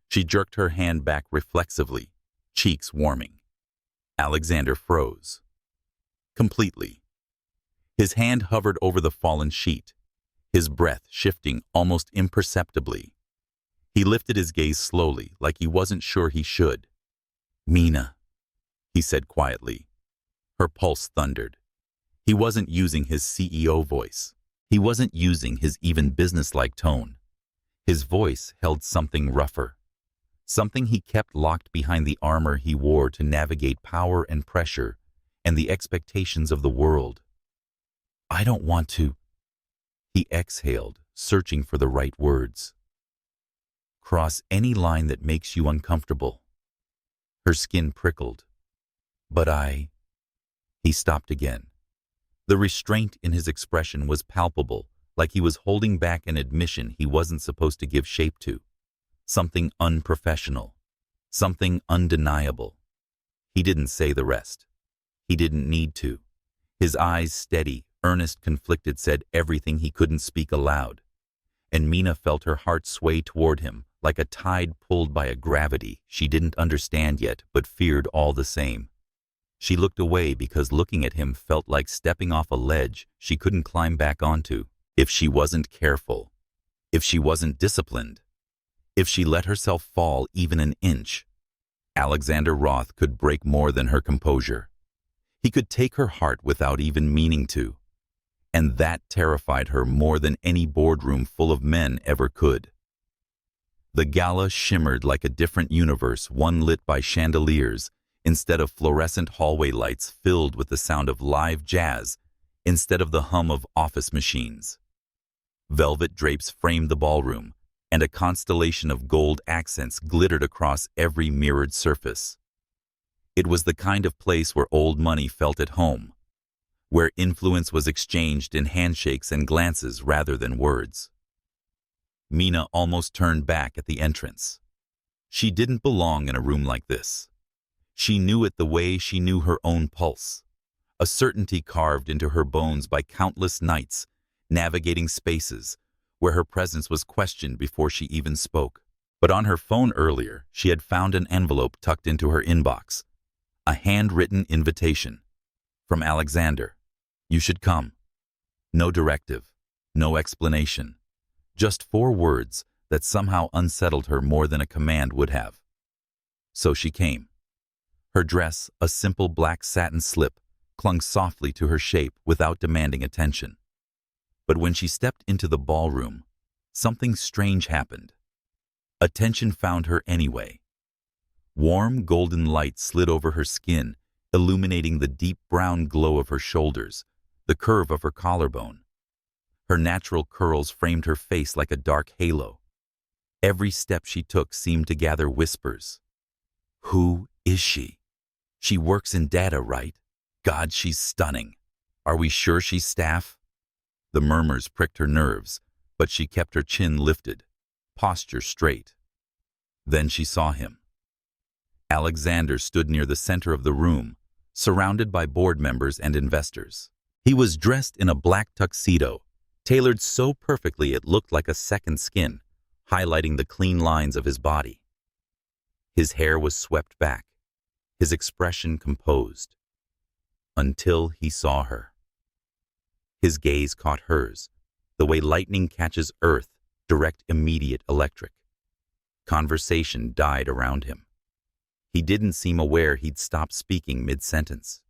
She jerked her hand back reflexively, cheeks warming. Alexander froze. Completely. His hand hovered over the fallen sheet, his breath shifting almost imperceptibly. He lifted his gaze slowly, like he wasn't sure he should. "Mina," he said quietly. Her pulse thundered. He wasn't using his CEO voice. He wasn't using his even businesslike tone. His voice held something rougher, something he kept locked behind the armor he wore to navigate power and pressure and the expectations of the world. "I don't want to," he exhaled, searching for the right words. "Cross any line that makes you uncomfortable." Her skin prickled. "But He stopped again. The restraint in his expression was palpable, like he was holding back an admission he wasn't supposed to give shape to. Something unprofessional. Something undeniable. He didn't say the rest. He didn't need to. His eyes, steady, earnest, conflicted, said everything he couldn't speak aloud. And Mina felt her heart sway toward him, like a tide pulled by a gravity she didn't understand yet, but feared all the same. She looked away because looking at him felt like stepping off a ledge she couldn't climb back onto, if she wasn't careful, if she wasn't disciplined, if she let herself fall even an inch. Alexander Roth could break more than her composure. He could take her heart without even meaning to. And that terrified her more than any boardroom full of men ever could. The gala shimmered like a different universe, one lit by chandeliers, instead of fluorescent hallway lights filled with the sound of live jazz instead of the hum of office machines. Velvet drapes framed the ballroom, and a constellation of gold accents glittered across every mirrored surface. It was the kind of place where old money felt at home, where influence was exchanged in handshakes and glances rather than words. Mina almost turned back at the entrance. She didn't belong in a room like this. She knew it the way she knew her own pulse, a certainty carved into her bones by countless nights, navigating spaces where her presence was questioned before she even spoke. But on her phone earlier, she had found an envelope tucked into her inbox, a handwritten invitation. From Alexander. You should come. No directive, no explanation. Just 4 words that somehow unsettled her more than a command would have. So she came. Her dress, a simple black satin slip, clung softly to her shape without demanding attention. But when she stepped into the ballroom, something strange happened. Attention found her anyway. Warm golden light slid over her skin, illuminating the deep brown glow of her shoulders, the curve of her collarbone. Her natural curls framed her face like a dark halo. Every step she took seemed to gather whispers. Who is she? She works in data, right? God, she's stunning. Are we sure she's staff? The murmurs pricked her nerves, but she kept her chin lifted, posture straight. Then she saw him. Alexander stood near the center of the room, surrounded by board members and investors. He was dressed in a black tuxedo, tailored so perfectly it looked like a second skin, highlighting the clean lines of his body. His hair was swept back, his expression composed. Until he saw her. His gaze caught hers, the way lightning catches earth, direct, immediate, electric. Conversation died around him. He didn't seem aware he'd stopped speaking mid-sentence.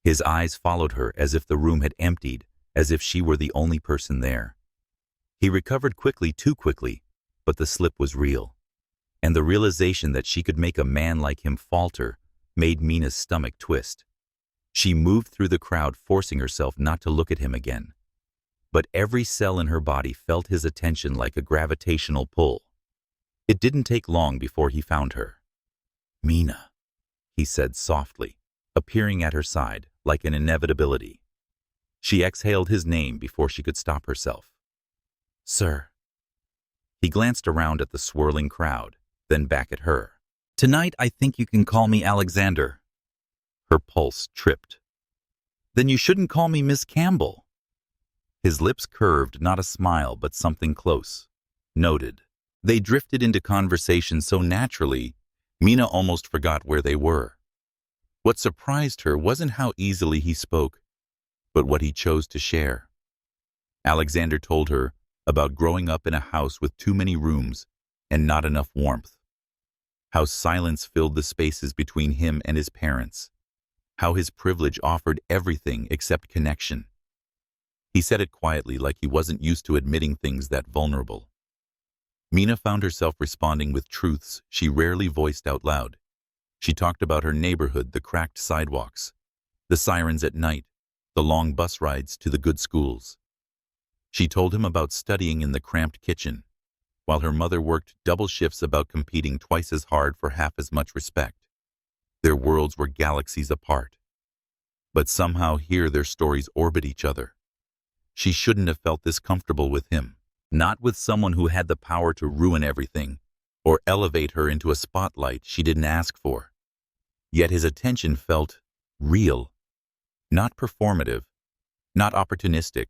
His eyes followed her as if the room had emptied, as if she were the only person there. He recovered quickly, too quickly, but the slip was real. And the realization that she could make a man like him falter made Mina's stomach twist. She moved through the crowd, forcing herself not to look at him again. But every cell in her body felt his attention like a gravitational pull. It didn't take long before he found her. Mina, he said softly, appearing at her side like an inevitability. She exhaled his name before she could stop herself. Sir. He glanced around at the swirling crowd, then back at her. Tonight I think you can call me Alexander. Her pulse tripped. Then you shouldn't call me Miss Campbell. His lips curved, not a smile, but something close. Noted. They drifted into conversation so naturally, Mina almost forgot where they were. What surprised her wasn't how easily he spoke, but what he chose to share. Alexander told her about growing up in a house with too many rooms and not enough warmth. How silence filled the spaces between him and his parents. How his privilege offered everything except connection. He said it quietly, like he wasn't used to admitting things that vulnerable. Mina found herself responding with truths she rarely voiced out loud. She talked about her neighborhood, the cracked sidewalks, the sirens at night, the long bus rides to the good schools. She told him about studying in the cramped kitchen, while her mother worked double shifts, about competing twice as hard for half as much respect. Their worlds were galaxies apart. But somehow here their stories orbit each other. She shouldn't have felt this comfortable with him, not with someone who had the power to ruin everything or elevate her into a spotlight she didn't ask for. Yet his attention felt real, not performative, not opportunistic,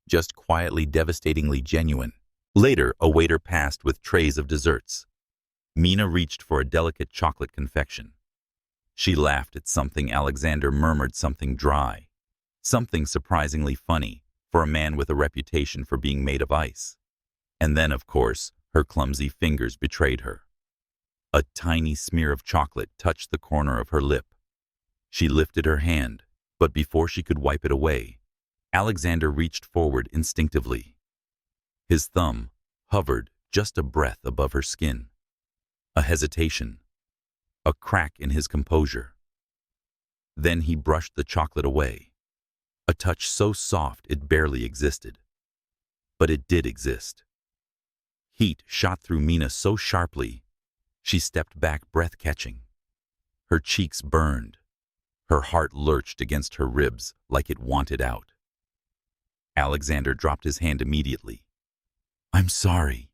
just quietly, devastatingly genuine. Later, a waiter passed with trays of desserts. Mina reached for a delicate chocolate confection. She laughed at something Alexander murmured, something dry, something surprisingly funny for a man with a reputation for being made of ice. And then, of course, her clumsy fingers betrayed her. A tiny smear of chocolate touched the corner of her lip. She lifted her hand, but before she could wipe it away, Alexander reached forward instinctively. His thumb hovered just a breath above her skin. A hesitation, a crack in his composure. Then he brushed the chocolate away. a touch so soft it barely existed. But it did exist. Heat shot through Mina so sharply, she stepped back breath-catching. Her cheeks burned. Her heart lurched against her ribs like it wanted out. Alexander dropped his hand immediately. "I'm sorry,"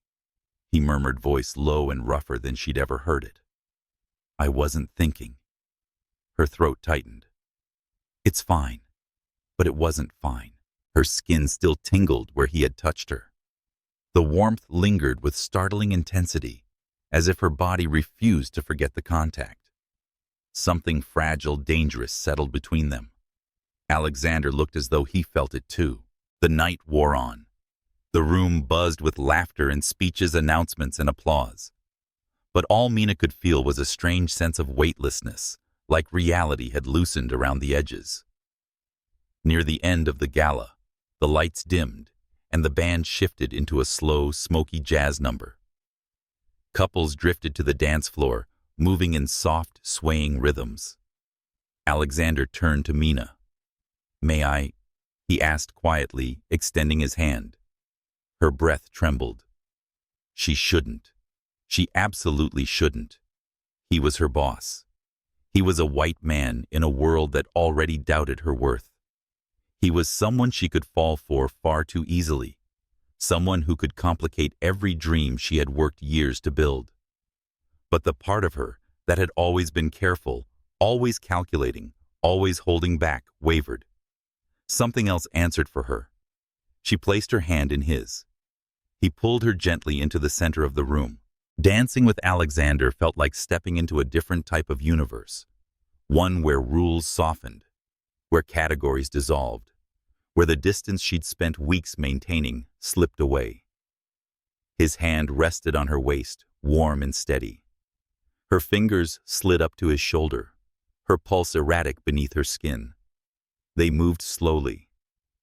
he murmured, voice low and rougher than she'd ever heard it. "I wasn't thinking." Her throat tightened. "It's fine." But it wasn't fine. Her skin still tingled where he had touched her. The warmth lingered with startling intensity, as if her body refused to forget the contact. Something fragile, dangerous settled between them. Alexander looked as though he felt it too. The night wore on. The room buzzed with laughter and speeches, announcements, and applause. But all Mina could feel was a strange sense of weightlessness, like reality had loosened around the edges. Near the end of the gala, the lights dimmed, and the band shifted into a slow, smoky jazz number. Couples drifted to the dance floor, moving in soft, swaying rhythms. Alexander turned to Mina. "May I?" he asked quietly, extending his hand. Her breath trembled. She shouldn't. She absolutely shouldn't. He was her boss. He was a white man in a world that already doubted her worth. He was someone she could fall for far too easily, someone who could complicate every dream she had worked years to build. But the part of her that had always been careful, always calculating, always holding back, wavered. Something else answered for her. She placed her hand in his. He pulled her gently into the center of the room. Dancing with Alexander felt like stepping into a different type of universe, one where rules softened, where categories dissolved, where the distance she'd spent weeks maintaining slipped away. His hand rested on her waist, warm and steady. Her fingers slid up to his shoulder, her pulse erratic beneath her skin. They moved slowly,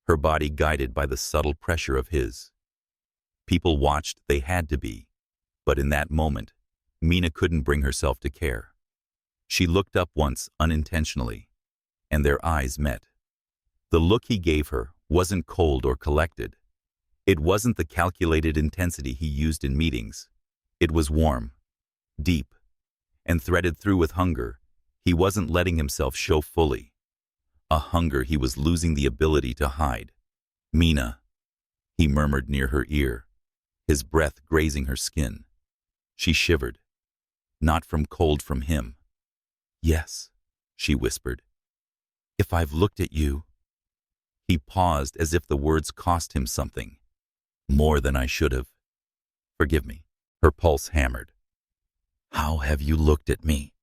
her body guided by the subtle pressure of his. People watched, they had to be, but in that moment, Mina couldn't bring herself to care. She looked up once unintentionally, and their eyes met. The look he gave her wasn't cold or collected. It wasn't the calculated intensity he used in meetings. It was warm, deep, and threaded through with hunger he wasn't letting himself show fully. A hunger he was losing the ability to hide. "Mina," he murmured near her ear, his breath grazing her skin. She shivered. Not from cold from him. "Yes," she whispered. "If I've looked at you." He paused as if the words cost him something. "More than I should have." "Forgive me." Her pulse hammered. "How have you looked at me?"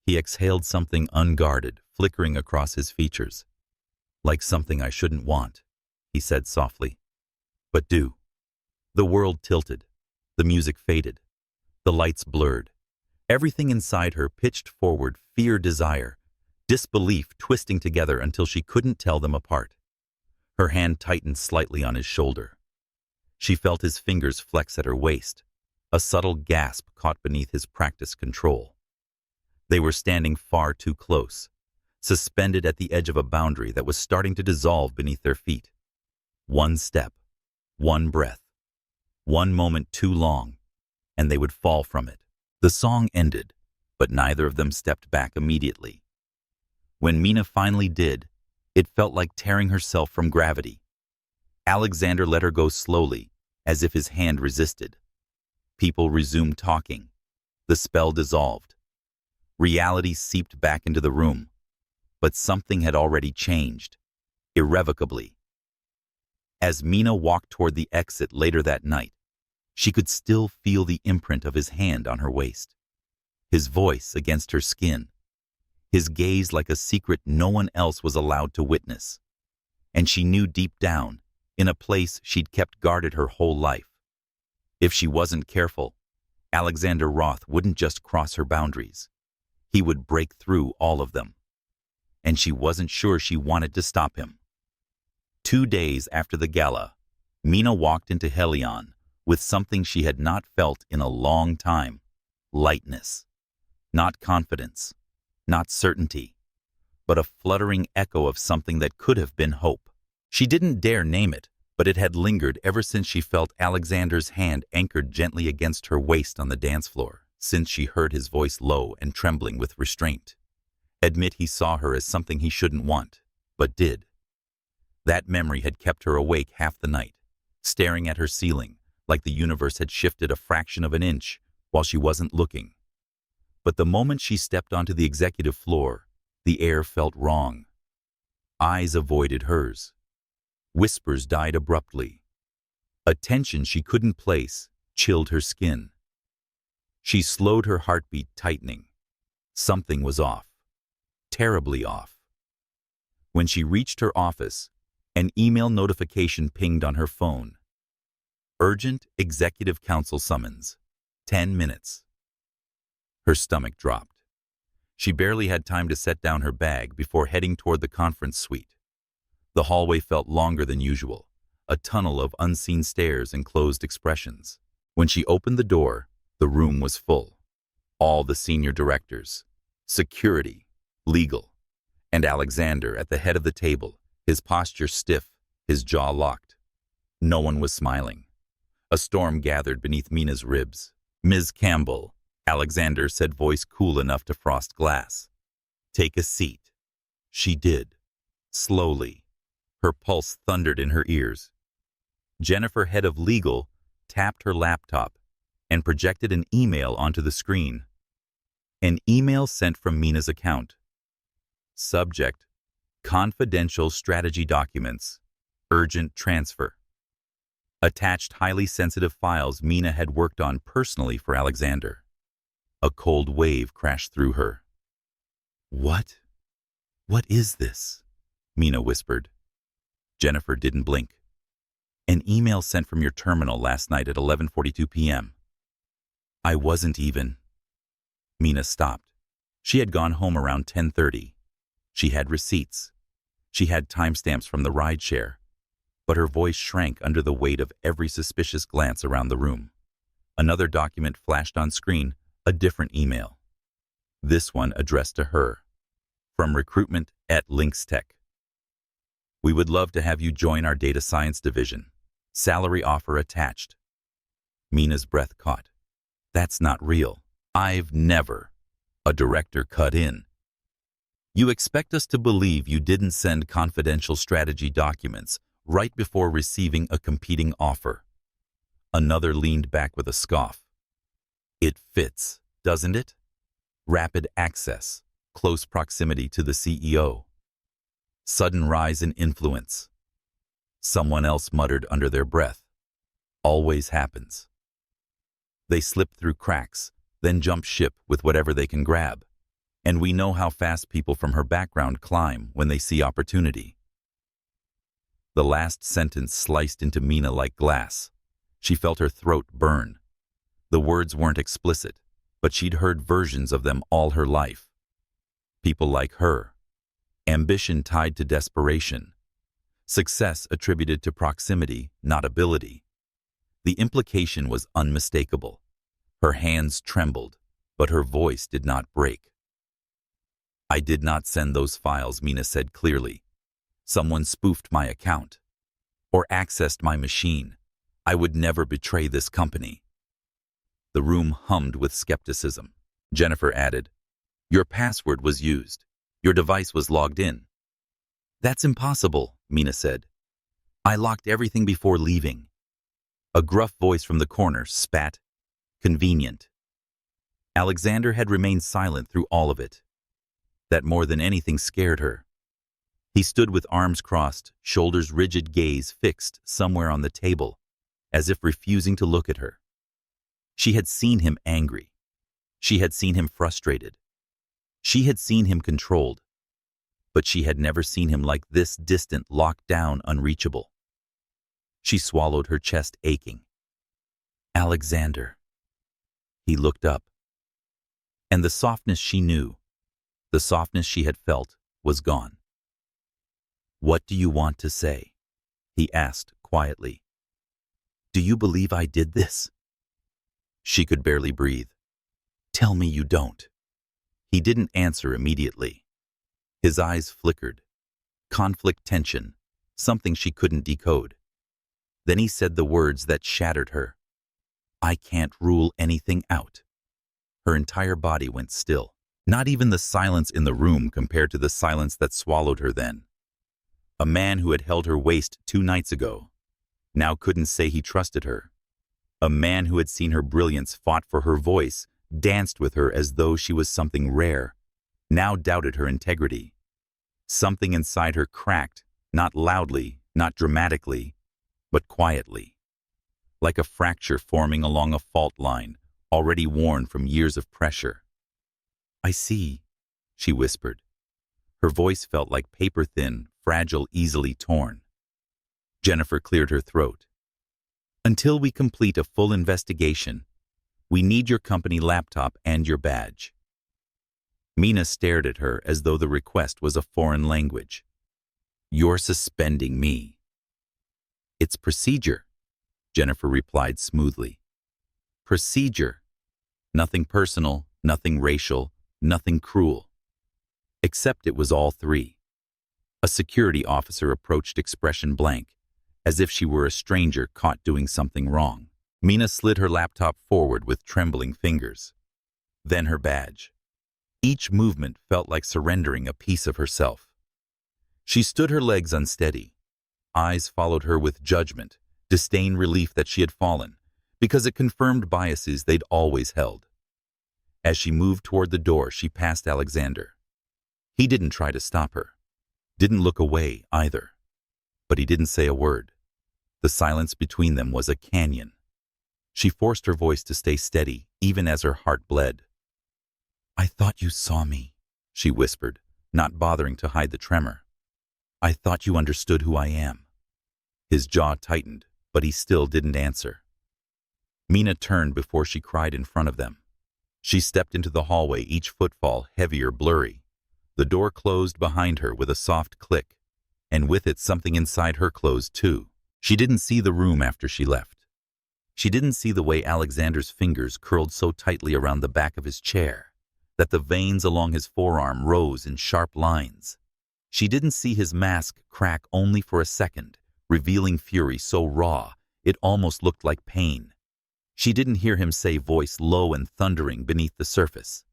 He exhaled something unguarded, flickering across his features. "Like something I shouldn't want," he said softly. "But do." The world tilted. The music faded. The lights blurred. Everything inside her pitched forward, fear, desire, disbelief twisting together until she couldn't tell them apart. Her hand tightened slightly on his shoulder. She felt his fingers flex at her waist, a subtle gasp caught beneath his practiced control. They were standing far too close, suspended at the edge of a boundary that was starting to dissolve beneath their feet. One step, one breath, one moment too long, and they would fall from it. The song ended, but neither of them stepped back immediately. When Mina finally did, it felt like tearing herself from gravity. Alexander let her go slowly, as if his hand resisted. People resumed talking. The spell dissolved. Reality seeped back into the room, but something had already changed, irrevocably. As Mina walked toward the exit later that night, she could still feel the imprint of his hand on her waist, his voice against her skin, his gaze like a secret no one else was allowed to witness. And she knew deep down, in a place she'd kept guarded her whole life, if she wasn't careful, Alexander Roth wouldn't just cross her boundaries. He would break through all of them. And she wasn't sure she wanted to stop him. 2 days after the gala, Mina walked into Helion with something she had not felt in a long time: lightness. Not confidence, not certainty, but a fluttering echo of something that could have been hope. She didn't dare name it, but it had lingered ever since she felt Alexander's hand anchored gently against her waist on the dance floor, since she heard his voice low and trembling with restraint. Admit he saw her as something he shouldn't want, but did. That memory had kept her awake half the night, staring at her ceiling, like the universe had shifted a fraction of an inch while she wasn't looking. But the moment she stepped onto the executive floor, the air felt wrong. Eyes avoided hers. Whispers died abruptly. A tension she couldn't place chilled her skin. She slowed her heartbeat, tightening. Something was off. Terribly off. When she reached her office, an email notification pinged on her phone. Urgent Executive Council summons. 10 minutes. Her stomach dropped. She barely had time to set down her bag before heading toward the conference suite. The hallway felt longer than usual, a tunnel of unseen stairs and closed expressions. When she opened the door, the room was full. All the senior directors, security, legal, and Alexander at the head of the table, his posture stiff, his jaw locked. No one was smiling. A storm gathered beneath Mina's ribs. "Ms. Campbell," Alexander said, voice cool enough to frost glass. "Take a seat." She did. Slowly. Her pulse thundered in her ears. Jennifer, head of legal, tapped her laptop and projected an email onto the screen. An email sent from Mina's account. Subject: Confidential strategy documents. Urgent transfer. Attached highly sensitive files Mina had worked on personally for Alexander. A cold wave crashed through her. What is this?" Mina whispered. Jennifer didn't blink. "An email sent from your terminal last night at 11:42 p.m. I wasn't even." Mina stopped. She had gone home around 10:30. She had receipts. She had timestamps from the rideshare. But her voice shrank under the weight of every suspicious glance around the room. Another document flashed on screen, a different email. This one addressed to her. From recruitment at Lynx Tech. "We would love to have you join our data science division. Salary offer attached." Mina's breath caught. "That's not real. I've never." A director cut in. "You expect us to believe you didn't send confidential strategy documents right before receiving a competing offer." Another leaned back with a scoff. "It fits, doesn't it? Rapid access, close proximity to the CEO. Sudden rise in influence." Someone else muttered under their breath. "Always happens." They slip through cracks, then jump ship with whatever they can grab. And we know how fast people from her background climb when they see opportunity. The last sentence sliced into Mina like glass. She felt her throat burn. The words weren't explicit, but she'd heard versions of them all her life. People like her. Ambition tied to desperation. Success attributed to proximity, not ability. The implication was unmistakable. Her hands trembled, but her voice did not break. "I did not send those files," Mina said clearly. "Someone spoofed my account or accessed my machine. I would never betray this company." The room hummed with skepticism. Jennifer added, "Your password was used. Your device was logged in." "That's impossible," Mina said. "I locked everything before leaving." A gruff voice from the corner spat, "Convenient." Alexander had remained silent through all of it. That more than anything scared her. He stood with arms crossed, shoulders rigid, gaze fixed somewhere on the table, as if refusing to look at her. She had seen him angry. She had seen him frustrated. She had seen him controlled. But she had never seen him like this, distant, locked down, unreachable. She swallowed, her chest aching. "Alexander." He looked up. And the softness she knew, the softness she had felt, was gone. "What do you want to say?" he asked quietly. "Do you believe I did this?" She could barely breathe. "Tell me you don't." He didn't answer immediately. His eyes flickered. Conflict tension, something she couldn't decode. Then he said the words that shattered her. "I can't rule anything out." Her entire body went still. Not even the silence in the room compared to the silence that swallowed her then. A man who had held her waist 2 nights ago now couldn't say he trusted her. A man who had seen her brilliance, fought for her voice, danced with her as though she was something rare, now doubted her integrity. Something inside her cracked, not loudly, not dramatically, but quietly, like a fracture forming along a fault line, already worn from years of pressure. "I see," she whispered. Her voice felt like paper thin, fragile, easily torn. Jennifer cleared her throat. "Until we complete a full investigation, we need your company laptop and your badge." Mina stared at her as though the request was a foreign language. "You're suspending me." "It's procedure," Jennifer replied smoothly. "Procedure. Nothing personal, nothing racial, nothing cruel." Except it was all three. A security officer approached, expression blank, as if she were a stranger caught doing something wrong. Mina slid her laptop forward with trembling fingers. Then her badge. Each movement felt like surrendering a piece of herself. She stood, her legs unsteady. Eyes followed her with judgment, disdain, relief that she had fallen, because it confirmed biases they'd always held. As she moved toward the door, she passed Alexander. He didn't try to stop her. Didn't look away either. But he didn't say a word. The silence between them was a canyon. She forced her voice to stay steady, even as her heart bled. "I thought you saw me," she whispered, not bothering to hide the tremor. "I thought you understood who I am." His jaw tightened, but he still didn't answer. Mina turned before she cried in front of them. She stepped into the hallway, each footfall heavier, blurry. The door closed behind her with a soft click, and with it something inside her closed too. She didn't see the room after she left. She didn't see the way Alexander's fingers curled so tightly around the back of his chair that the veins along his forearm rose in sharp lines. She didn't see his mask crack only for a second, revealing fury so raw it almost looked like pain. She didn't hear him say, voice low and thundering beneath the surface,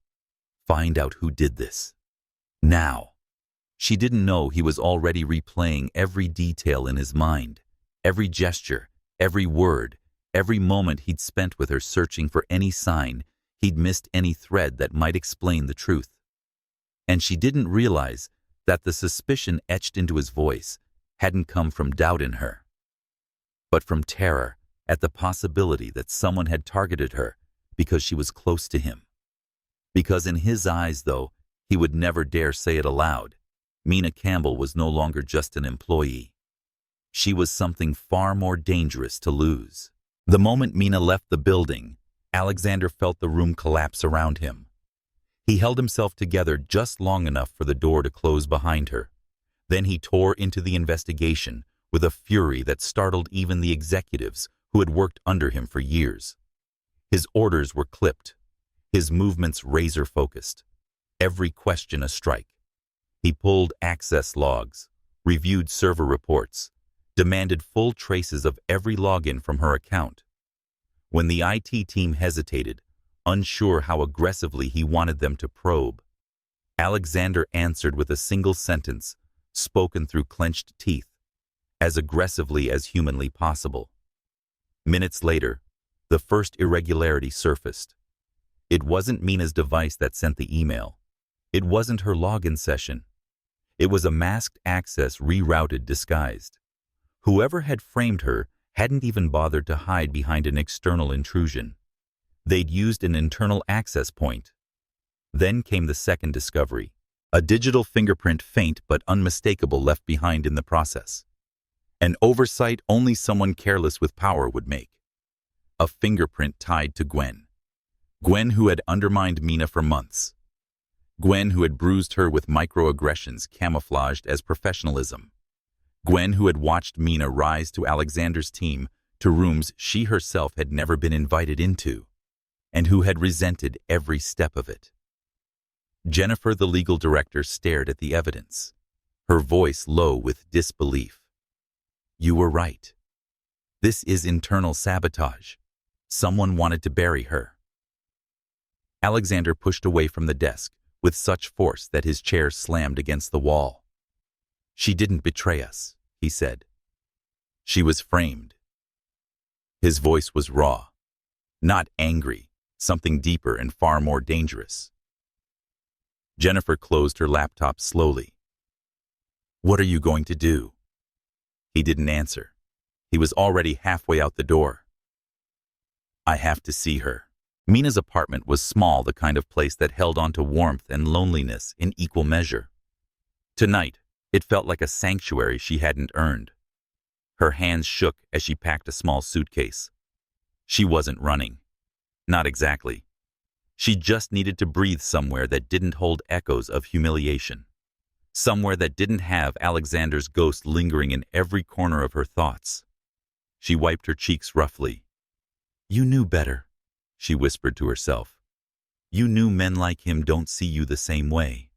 "Find out who did this. Now." She didn't know he was already replaying every detail in his mind, every gesture, every word, every moment he'd spent with her, searching for any sign he'd missed, any thread that might explain the truth. And she didn't realize that the suspicion etched into his voice hadn't come from doubt in her, but from terror at the possibility that someone had targeted her because she was close to him. Because in his eyes, though he would never dare say it aloud, Mina Campbell was no longer just an employee. She was something far more dangerous to lose. The moment Mina left the building, Alexander felt the room collapse around him. He held himself together just long enough for the door to close behind her. Then he tore into the investigation with a fury that startled even the executives who had worked under him for years. His orders were clipped, his movements razor-focused, every question a strike. He pulled access logs, reviewed server reports, demanded full traces of every login from her account. When the IT team hesitated, unsure how aggressively he wanted them to probe, Alexander answered with a single sentence, spoken through clenched teeth, as aggressively as humanly possible. Minutes later, the first irregularity surfaced. It wasn't Mina's device that sent the email. It wasn't her login session. It was a masked access, rerouted, disguised. Whoever had framed her hadn't even bothered to hide behind an external intrusion. They'd used an internal access point. Then came the second discovery, a digital fingerprint, faint but unmistakable, left behind in the process. An oversight only someone careless with power would make. A fingerprint tied to Gwen. Gwen, who had undermined Mina for months. Gwen, who had bruised her with microaggressions camouflaged as professionalism. Gwen, who had watched Mina rise to Alexander's team, to rooms she herself had never been invited into, and who had resented every step of it. Jennifer, the legal director, stared at the evidence, her voice low with disbelief. You were right. This is internal sabotage. Someone wanted to bury her. Alexander pushed away from the desk with such force that his chair slammed against the wall. She didn't betray us, he said. She was framed. His voice was raw, not angry, something deeper and far more dangerous. Jennifer closed her laptop slowly. What are you going to do? He didn't answer. He was already halfway out the door. I have to see her. Mina's apartment was small, the kind of place that held on to warmth and loneliness in equal measure. Tonight, it felt like a sanctuary she hadn't earned. Her hands shook as she packed a small suitcase. She wasn't running. Not exactly. She just needed to breathe somewhere that didn't hold echoes of humiliation. Somewhere that didn't have Alexander's ghost lingering in every corner of her thoughts. She wiped her cheeks roughly. You knew better, she whispered to herself. You knew men like him don't see you the same way.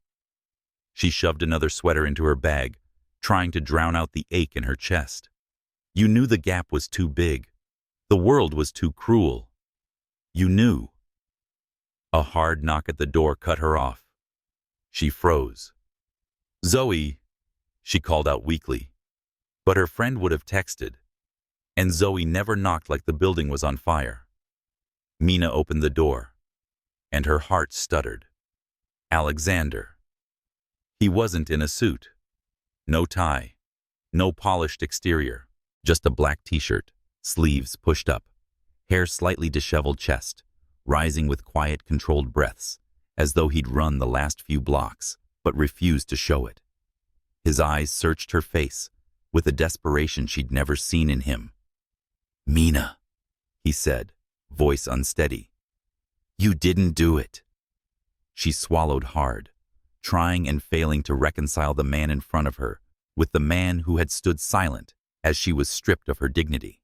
She shoved another sweater into her bag, trying to drown out the ache in her chest. You knew the gap was too big. The world was too cruel. You knew. A hard knock at the door cut her off. She froze. Zoe, she called out weakly. But her friend would have texted. And Zoe never knocked like the building was on fire. Mina opened the door, and her heart stuttered. Alexander. He wasn't in a suit. No tie. No polished exterior. Just a black t-shirt, sleeves pushed up, hair slightly disheveled chest, rising with quiet, controlled breaths, as though he'd run the last few blocks, but refused to show it. His eyes searched her face, with a desperation she'd never seen in him. Mina, he said, voice unsteady. You didn't do it. She swallowed hard, trying and failing to reconcile the man in front of her with the man who had stood silent as she was stripped of her dignity.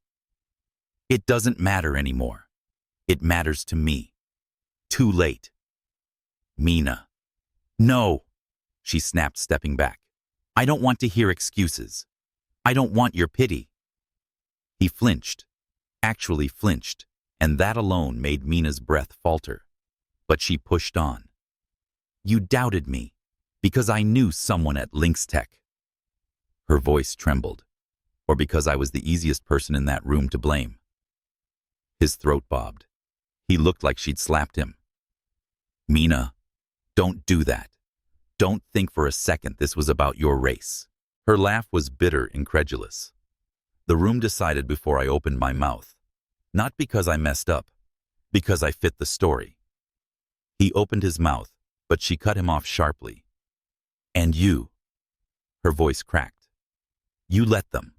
It doesn't matter anymore. It matters to me. Too late. Mina. No, she snapped, stepping back. I don't want to hear excuses. I don't want your pity. He flinched, actually flinched, and that alone made Mina's breath falter. But she pushed on. You doubted me, because I knew someone at Lynx Tech. Her voice trembled. Or because I was the easiest person in that room to blame. His throat bobbed. He looked like she'd slapped him. Mina, don't do that. Don't think for a second this was about your race. Her laugh was bitter, incredulous. The room decided before I opened my mouth. Not because I messed up, because I fit the story. He opened his mouth, but she cut him off sharply. And you. Her voice cracked. You let them.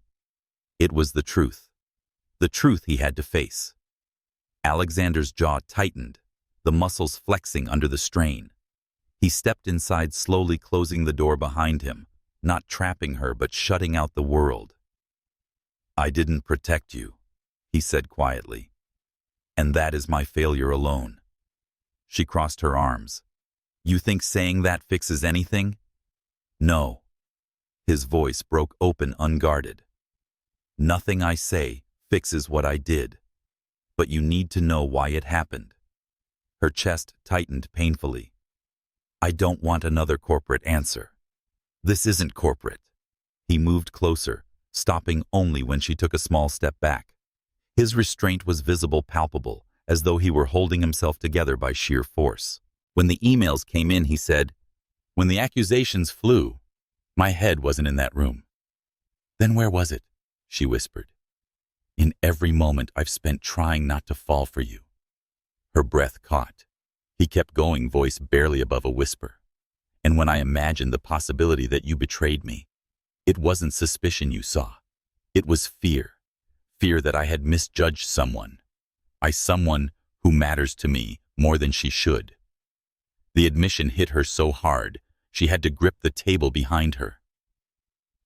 It was the truth he had to face. Alexander's jaw tightened, the muscles flexing under the strain. He stepped inside, slowly closing the door behind him, not trapping her but shutting out the world. I didn't protect you, he said quietly, and that is my failure alone. She crossed her arms. You think saying that fixes anything? No. His voice broke open, unguarded. Nothing I say fixes what I did, but you need to know why it happened. Her chest tightened painfully. I don't want another corporate answer. This isn't corporate. He moved closer, stopping only when she took a small step back. His restraint was visible, palpable, as though he were holding himself together by sheer force. When the emails came in, he said, when the accusations flew, my head wasn't in that room. Then where was it? She whispered. In every moment I've spent trying not to fall for you. Her breath caught. He kept going, voice barely above a whisper. And when I imagined the possibility that you betrayed me, it wasn't suspicion you saw. It was fear. Fear that I had misjudged someone. Someone who matters to me more than she should. The admission hit her so hard, she had to grip the table behind her.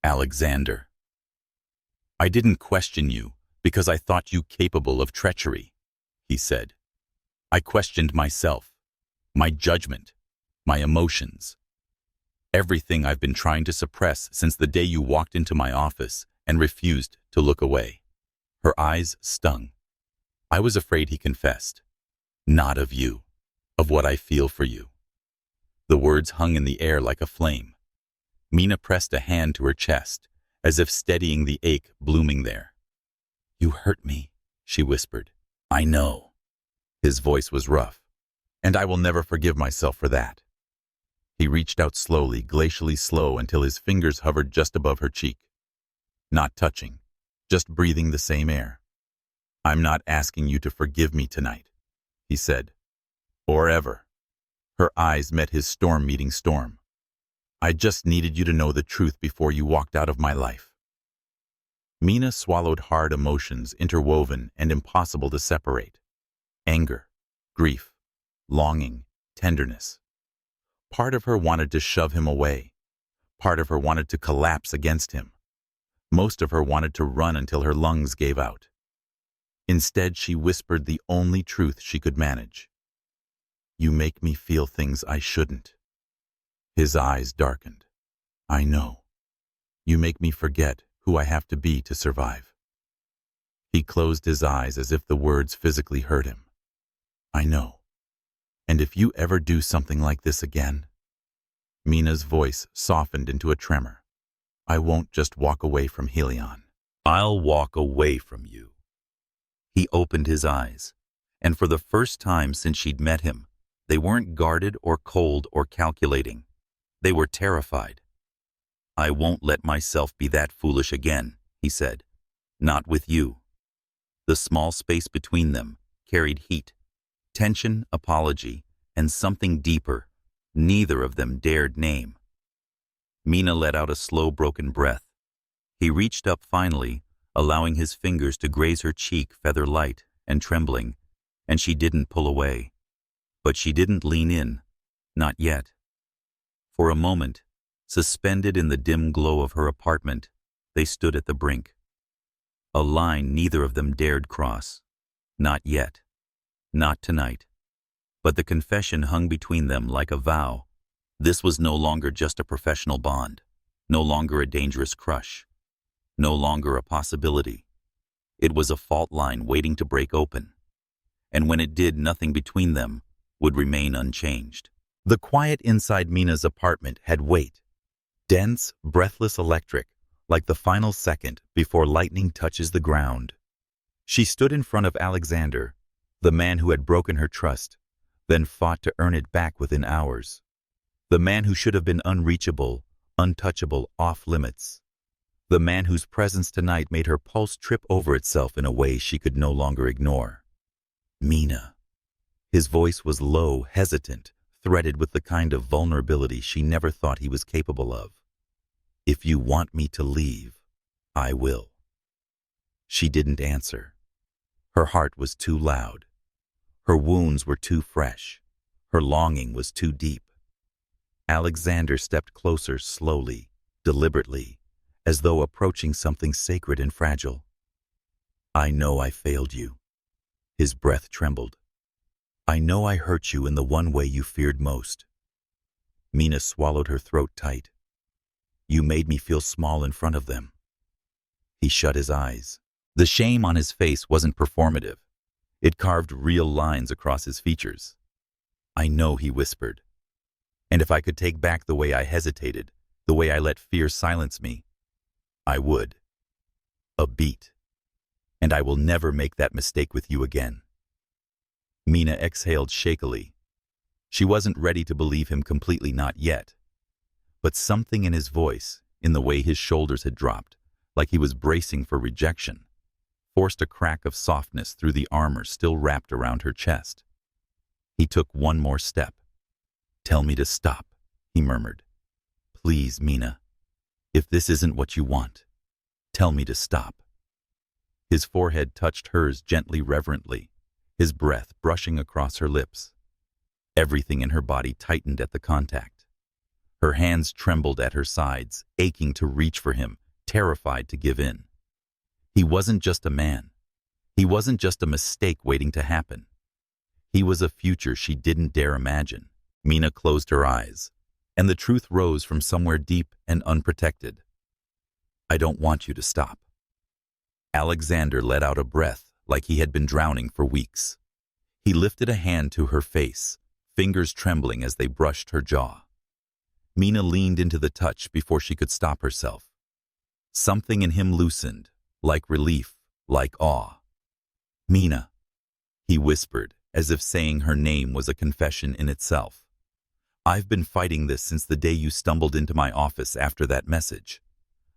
Alexander. I didn't question you because I thought you capable of treachery, he said. I questioned myself, my judgment, My emotions. Everything I've been trying to suppress since the day you walked into my office and refused to look away. Her eyes stung. I was afraid he confessed. Not of you, of what I feel for you. The words hung in the air like a flame. Mina pressed a hand to her chest, as if steadying the ache blooming there. You hurt me, she whispered. I know. His voice was rough, and I will never forgive myself for that. He reached out slowly, glacially slow, until his fingers hovered just above her cheek. Not touching, just breathing the same air. I'm not asking you to forgive me tonight, he said. Or ever. Her eyes met his storm-meeting storm. I just needed you to know the truth before you walked out of my life. Mina swallowed hard emotions, interwoven and impossible to separate. Anger, grief, longing, tenderness. Part of her wanted to shove him away. Part of her wanted to collapse against him. Most of her wanted to run until her lungs gave out. Instead, she whispered the only truth she could manage. You make me feel things I shouldn't. His eyes darkened. I know. You make me forget who I have to be to survive. He closed his eyes as if the words physically hurt him. I know. And if you ever do something like this again... Mina's voice softened into a tremor. I won't just walk away from Helion. I'll walk away from you. He opened his eyes, and for the first time since she'd met him, they weren't guarded or cold or calculating. They were terrified. I won't let myself be that foolish again, he said. Not with you. The small space between them carried heat, tension, apology, and something deeper neither of them dared name. Mina let out a slow, broken breath. He reached up finally, allowing his fingers to graze her cheek, feather light and trembling, and she didn't pull away. But she didn't lean in, not yet. For a moment, suspended in the dim glow of her apartment, they stood at the brink. A line neither of them dared cross. Not yet. Not tonight. But the confession hung between them like a vow. This was no longer just a professional bond, no longer a dangerous crush, no longer a possibility. It was a fault line waiting to break open. And when it did, nothing between them would remain unchanged. The quiet inside Mina's apartment had weight. Dense, breathless electric, like the final second before lightning touches the ground. She stood in front of Alexander, the man who had broken her trust, then fought to earn it back within hours. The man who should have been unreachable, untouchable, off limits. The man whose presence tonight made her pulse trip over itself in a way she could no longer ignore. Mina. His voice was low, hesitant, threaded with the kind of vulnerability she never thought he was capable of. If you want me to leave, I will. She didn't answer. Her heart was too loud. Her wounds were too fresh. Her longing was too deep. Alexander stepped closer slowly, deliberately, as though approaching something sacred and fragile. I know I failed you. His breath trembled. I know I hurt you in the one way you feared most. Mina swallowed her throat tight. You made me feel small in front of them. He shut his eyes. The shame on his face wasn't performative. It carved real lines across his features. I know, he whispered. And if I could take back the way I hesitated, the way I let fear silence me, I would. A beat. And I will never make that mistake with you again. Mina exhaled shakily. She wasn't ready to believe him completely, not yet. But something in his voice, in the way his shoulders had dropped, like he was bracing for rejection, forced a crack of softness through the armor still wrapped around her chest. He took one more step. Tell me to stop, he murmured. Please, Mina. If this isn't what you want, tell me to stop. His forehead touched hers gently, reverently, his breath brushing across her lips. Everything in her body tightened at the contact. Her hands trembled at her sides, aching to reach for him, terrified to give in. He wasn't just a man. He wasn't just a mistake waiting to happen. He was a future she didn't dare imagine, Mina closed her eyes, and the truth rose from somewhere deep and unprotected. I don't want you to stop. Alexander let out a breath like he had been drowning for weeks. He lifted a hand to her face, fingers trembling as they brushed her jaw. Mina leaned into the touch before she could stop herself. Something in him loosened, like relief, like awe. Mina, he whispered, as if saying her name was a confession in itself. I've been fighting this since the day you stumbled into my office after that message.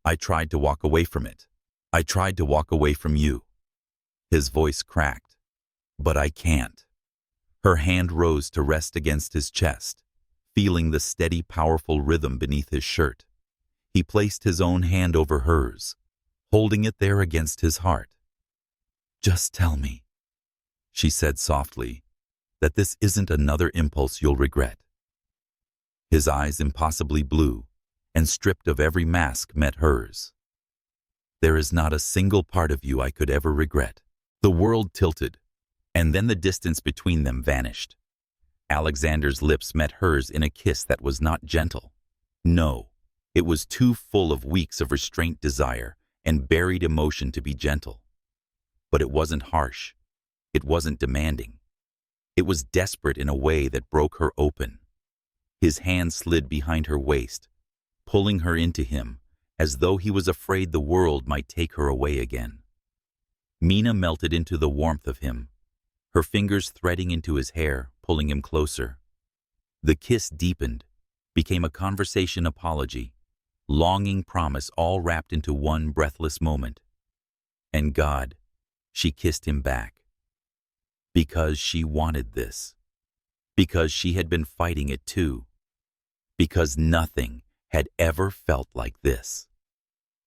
I tried to walk away from it. I tried to walk away from you. His voice cracked. But I can't. Her hand rose to rest against his chest, feeling the steady, powerful rhythm beneath his shirt. He placed his own hand over hers, holding it there against his heart. Just tell me, she said softly, that this isn't another impulse you'll regret. His eyes impossibly blue and stripped of every mask met hers. There is not a single part of you I could ever regret. The world tilted, and then the distance between them vanished. Alexander's lips met hers in a kiss that was not gentle. No, it was too full of weeks of restrained desire and buried emotion to be gentle. But it wasn't harsh. It wasn't demanding. It was desperate in a way that broke her open. His hand slid behind her waist, pulling her into him, as though he was afraid the world might take her away again. Mina melted into the warmth of him, her fingers threading into his hair, pulling him closer. The kiss deepened, became a conversation apology, longing promise all wrapped into one breathless moment. And God, she kissed him back. Because she wanted this. Because she had been fighting it too. Because nothing had ever felt like this.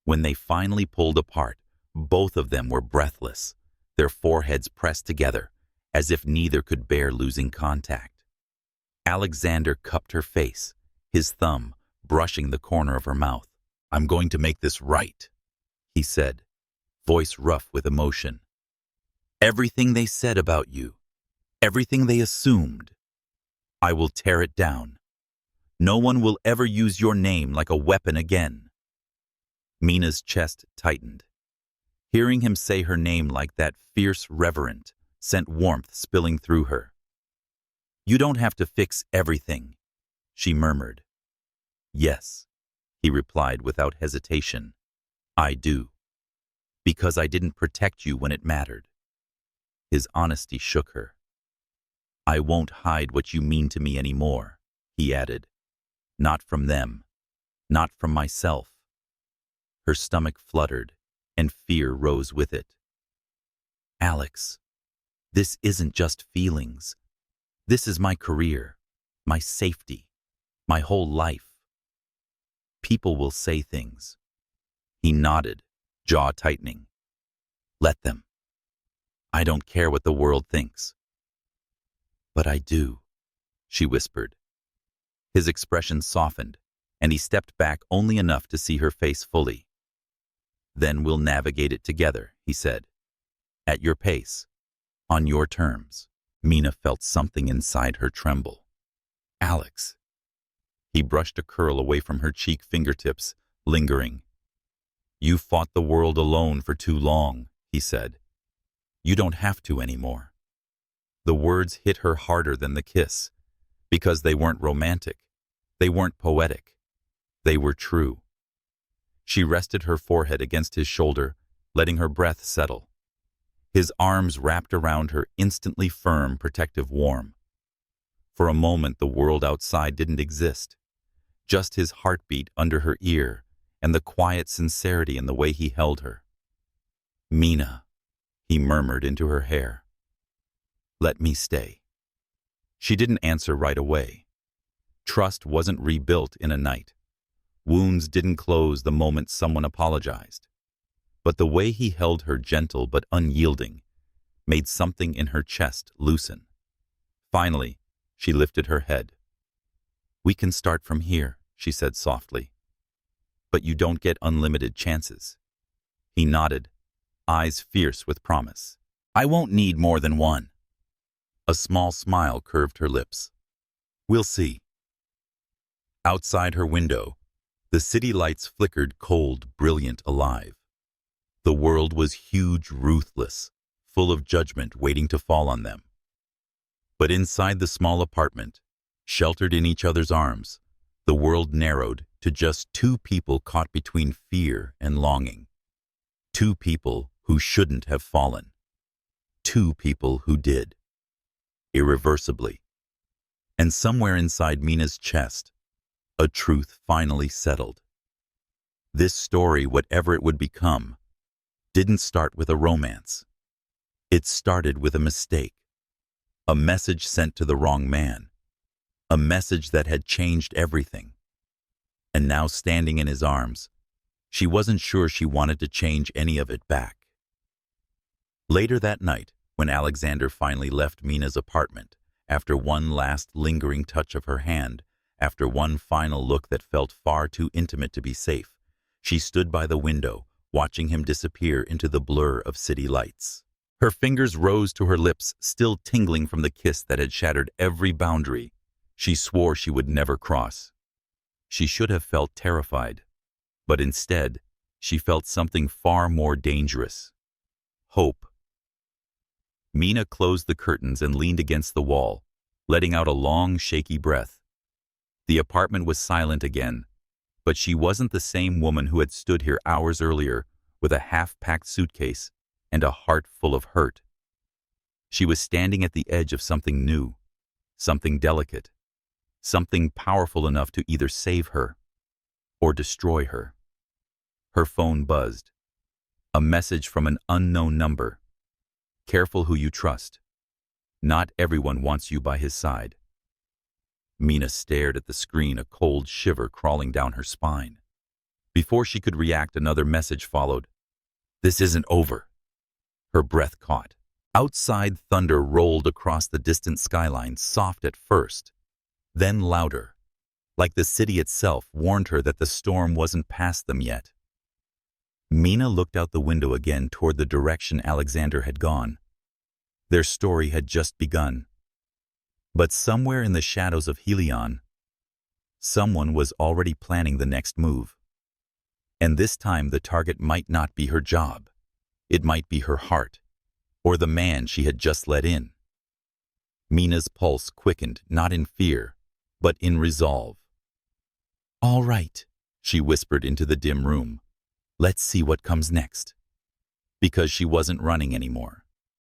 When they finally pulled apart, both of them were breathless, their foreheads pressed together, as if neither could bear losing contact. Alexander cupped her face, his thumb brushing the corner of her mouth. I'm going to make this right, he said, voice rough with emotion. Everything they said about you, everything they assumed, I will tear it down. No one will ever use your name like a weapon again. Mina's chest tightened. Hearing him say her name like that, fierce reverent, sent warmth spilling through her. You don't have to fix everything, she murmured. Yes, he replied without hesitation. I do. Because I didn't protect you when it mattered. His honesty shook her. I won't hide what you mean to me anymore, he added. Not from them. Not from myself. Her stomach fluttered, and fear rose with it. Alex, this isn't just feelings. This is my career, my safety, my whole life. People will say things. He nodded, jaw tightening. Let them. I don't care what the world thinks. But I do, she whispered. His expression softened, and he stepped back only enough to see her face fully. Then we'll navigate it together, he said. At your pace, on your terms. Mina felt something inside her tremble. Alex. He brushed a curl away from her cheek fingertips, lingering. You fought the world alone for too long, he said. You don't have to anymore. The words hit her harder than the kiss, because they weren't romantic. They weren't poetic. They were true. She rested her forehead against his shoulder, letting her breath settle. His arms wrapped around her, instantly firm, protective, warm. For a moment, the world outside didn't exist. Just his heartbeat under her ear and the quiet sincerity in the way he held her. Mina, he murmured into her hair. Let me stay. She didn't answer right away. Trust wasn't rebuilt in a night. Wounds didn't close the moment someone apologized. But the way he held her, gentle but unyielding, made something in her chest loosen. Finally, she lifted her head. We can start from here, she said softly. But you don't get unlimited chances. He nodded, eyes fierce with promise. I won't need more than one. A small smile curved her lips. We'll see. Outside her window, the city lights flickered cold, brilliant, alive. The world was huge, ruthless, full of judgment waiting to fall on them. But inside the small apartment, sheltered in each other's arms, the world narrowed to just two people caught between fear and longing. Two people who shouldn't have fallen. Two people who did. Irreversibly. And somewhere inside Mina's chest, a truth finally settled. This story, whatever it would become, didn't start with a romance. It started with a mistake. A message sent to the wrong man. A message that had changed everything. And now standing in his arms, she wasn't sure she wanted to change any of it back. Later that night, when Alexander finally left Mina's apartment, after one last lingering touch of her hand, after one final look that felt far too intimate to be safe, she stood by the window, watching him disappear into the blur of city lights. Her fingers rose to her lips, still tingling from the kiss that had shattered every boundary she swore she would never cross. She should have felt terrified, but instead, she felt something far more dangerous. Hope. Mina closed the curtains and leaned against the wall, letting out a long, shaky breath. The apartment was silent again, but she wasn't the same woman who had stood here hours earlier with a half-packed suitcase and a heart full of hurt. She was standing at the edge of something new, something delicate, something powerful enough to either save her or destroy her. Her phone buzzed. A message from an unknown number. Careful who you trust. Not everyone wants you by his side. Mina stared at the screen, a cold shiver crawling down her spine. Before she could react, another message followed. This isn't over. Her breath caught. Outside, thunder rolled across the distant skyline, soft at first, then louder, like the city itself warned her that the storm wasn't past them yet. Mina looked out the window again toward the direction Alexander had gone. Their story had just begun. But somewhere in the shadows of Helion, someone was already planning the next move. And this time the target might not be her job. It might be her heart, or the man she had just let in. Mina's pulse quickened, not in fear, but in resolve. All right, she whispered into the dim room. Let's see what comes next. Because she wasn't running anymore.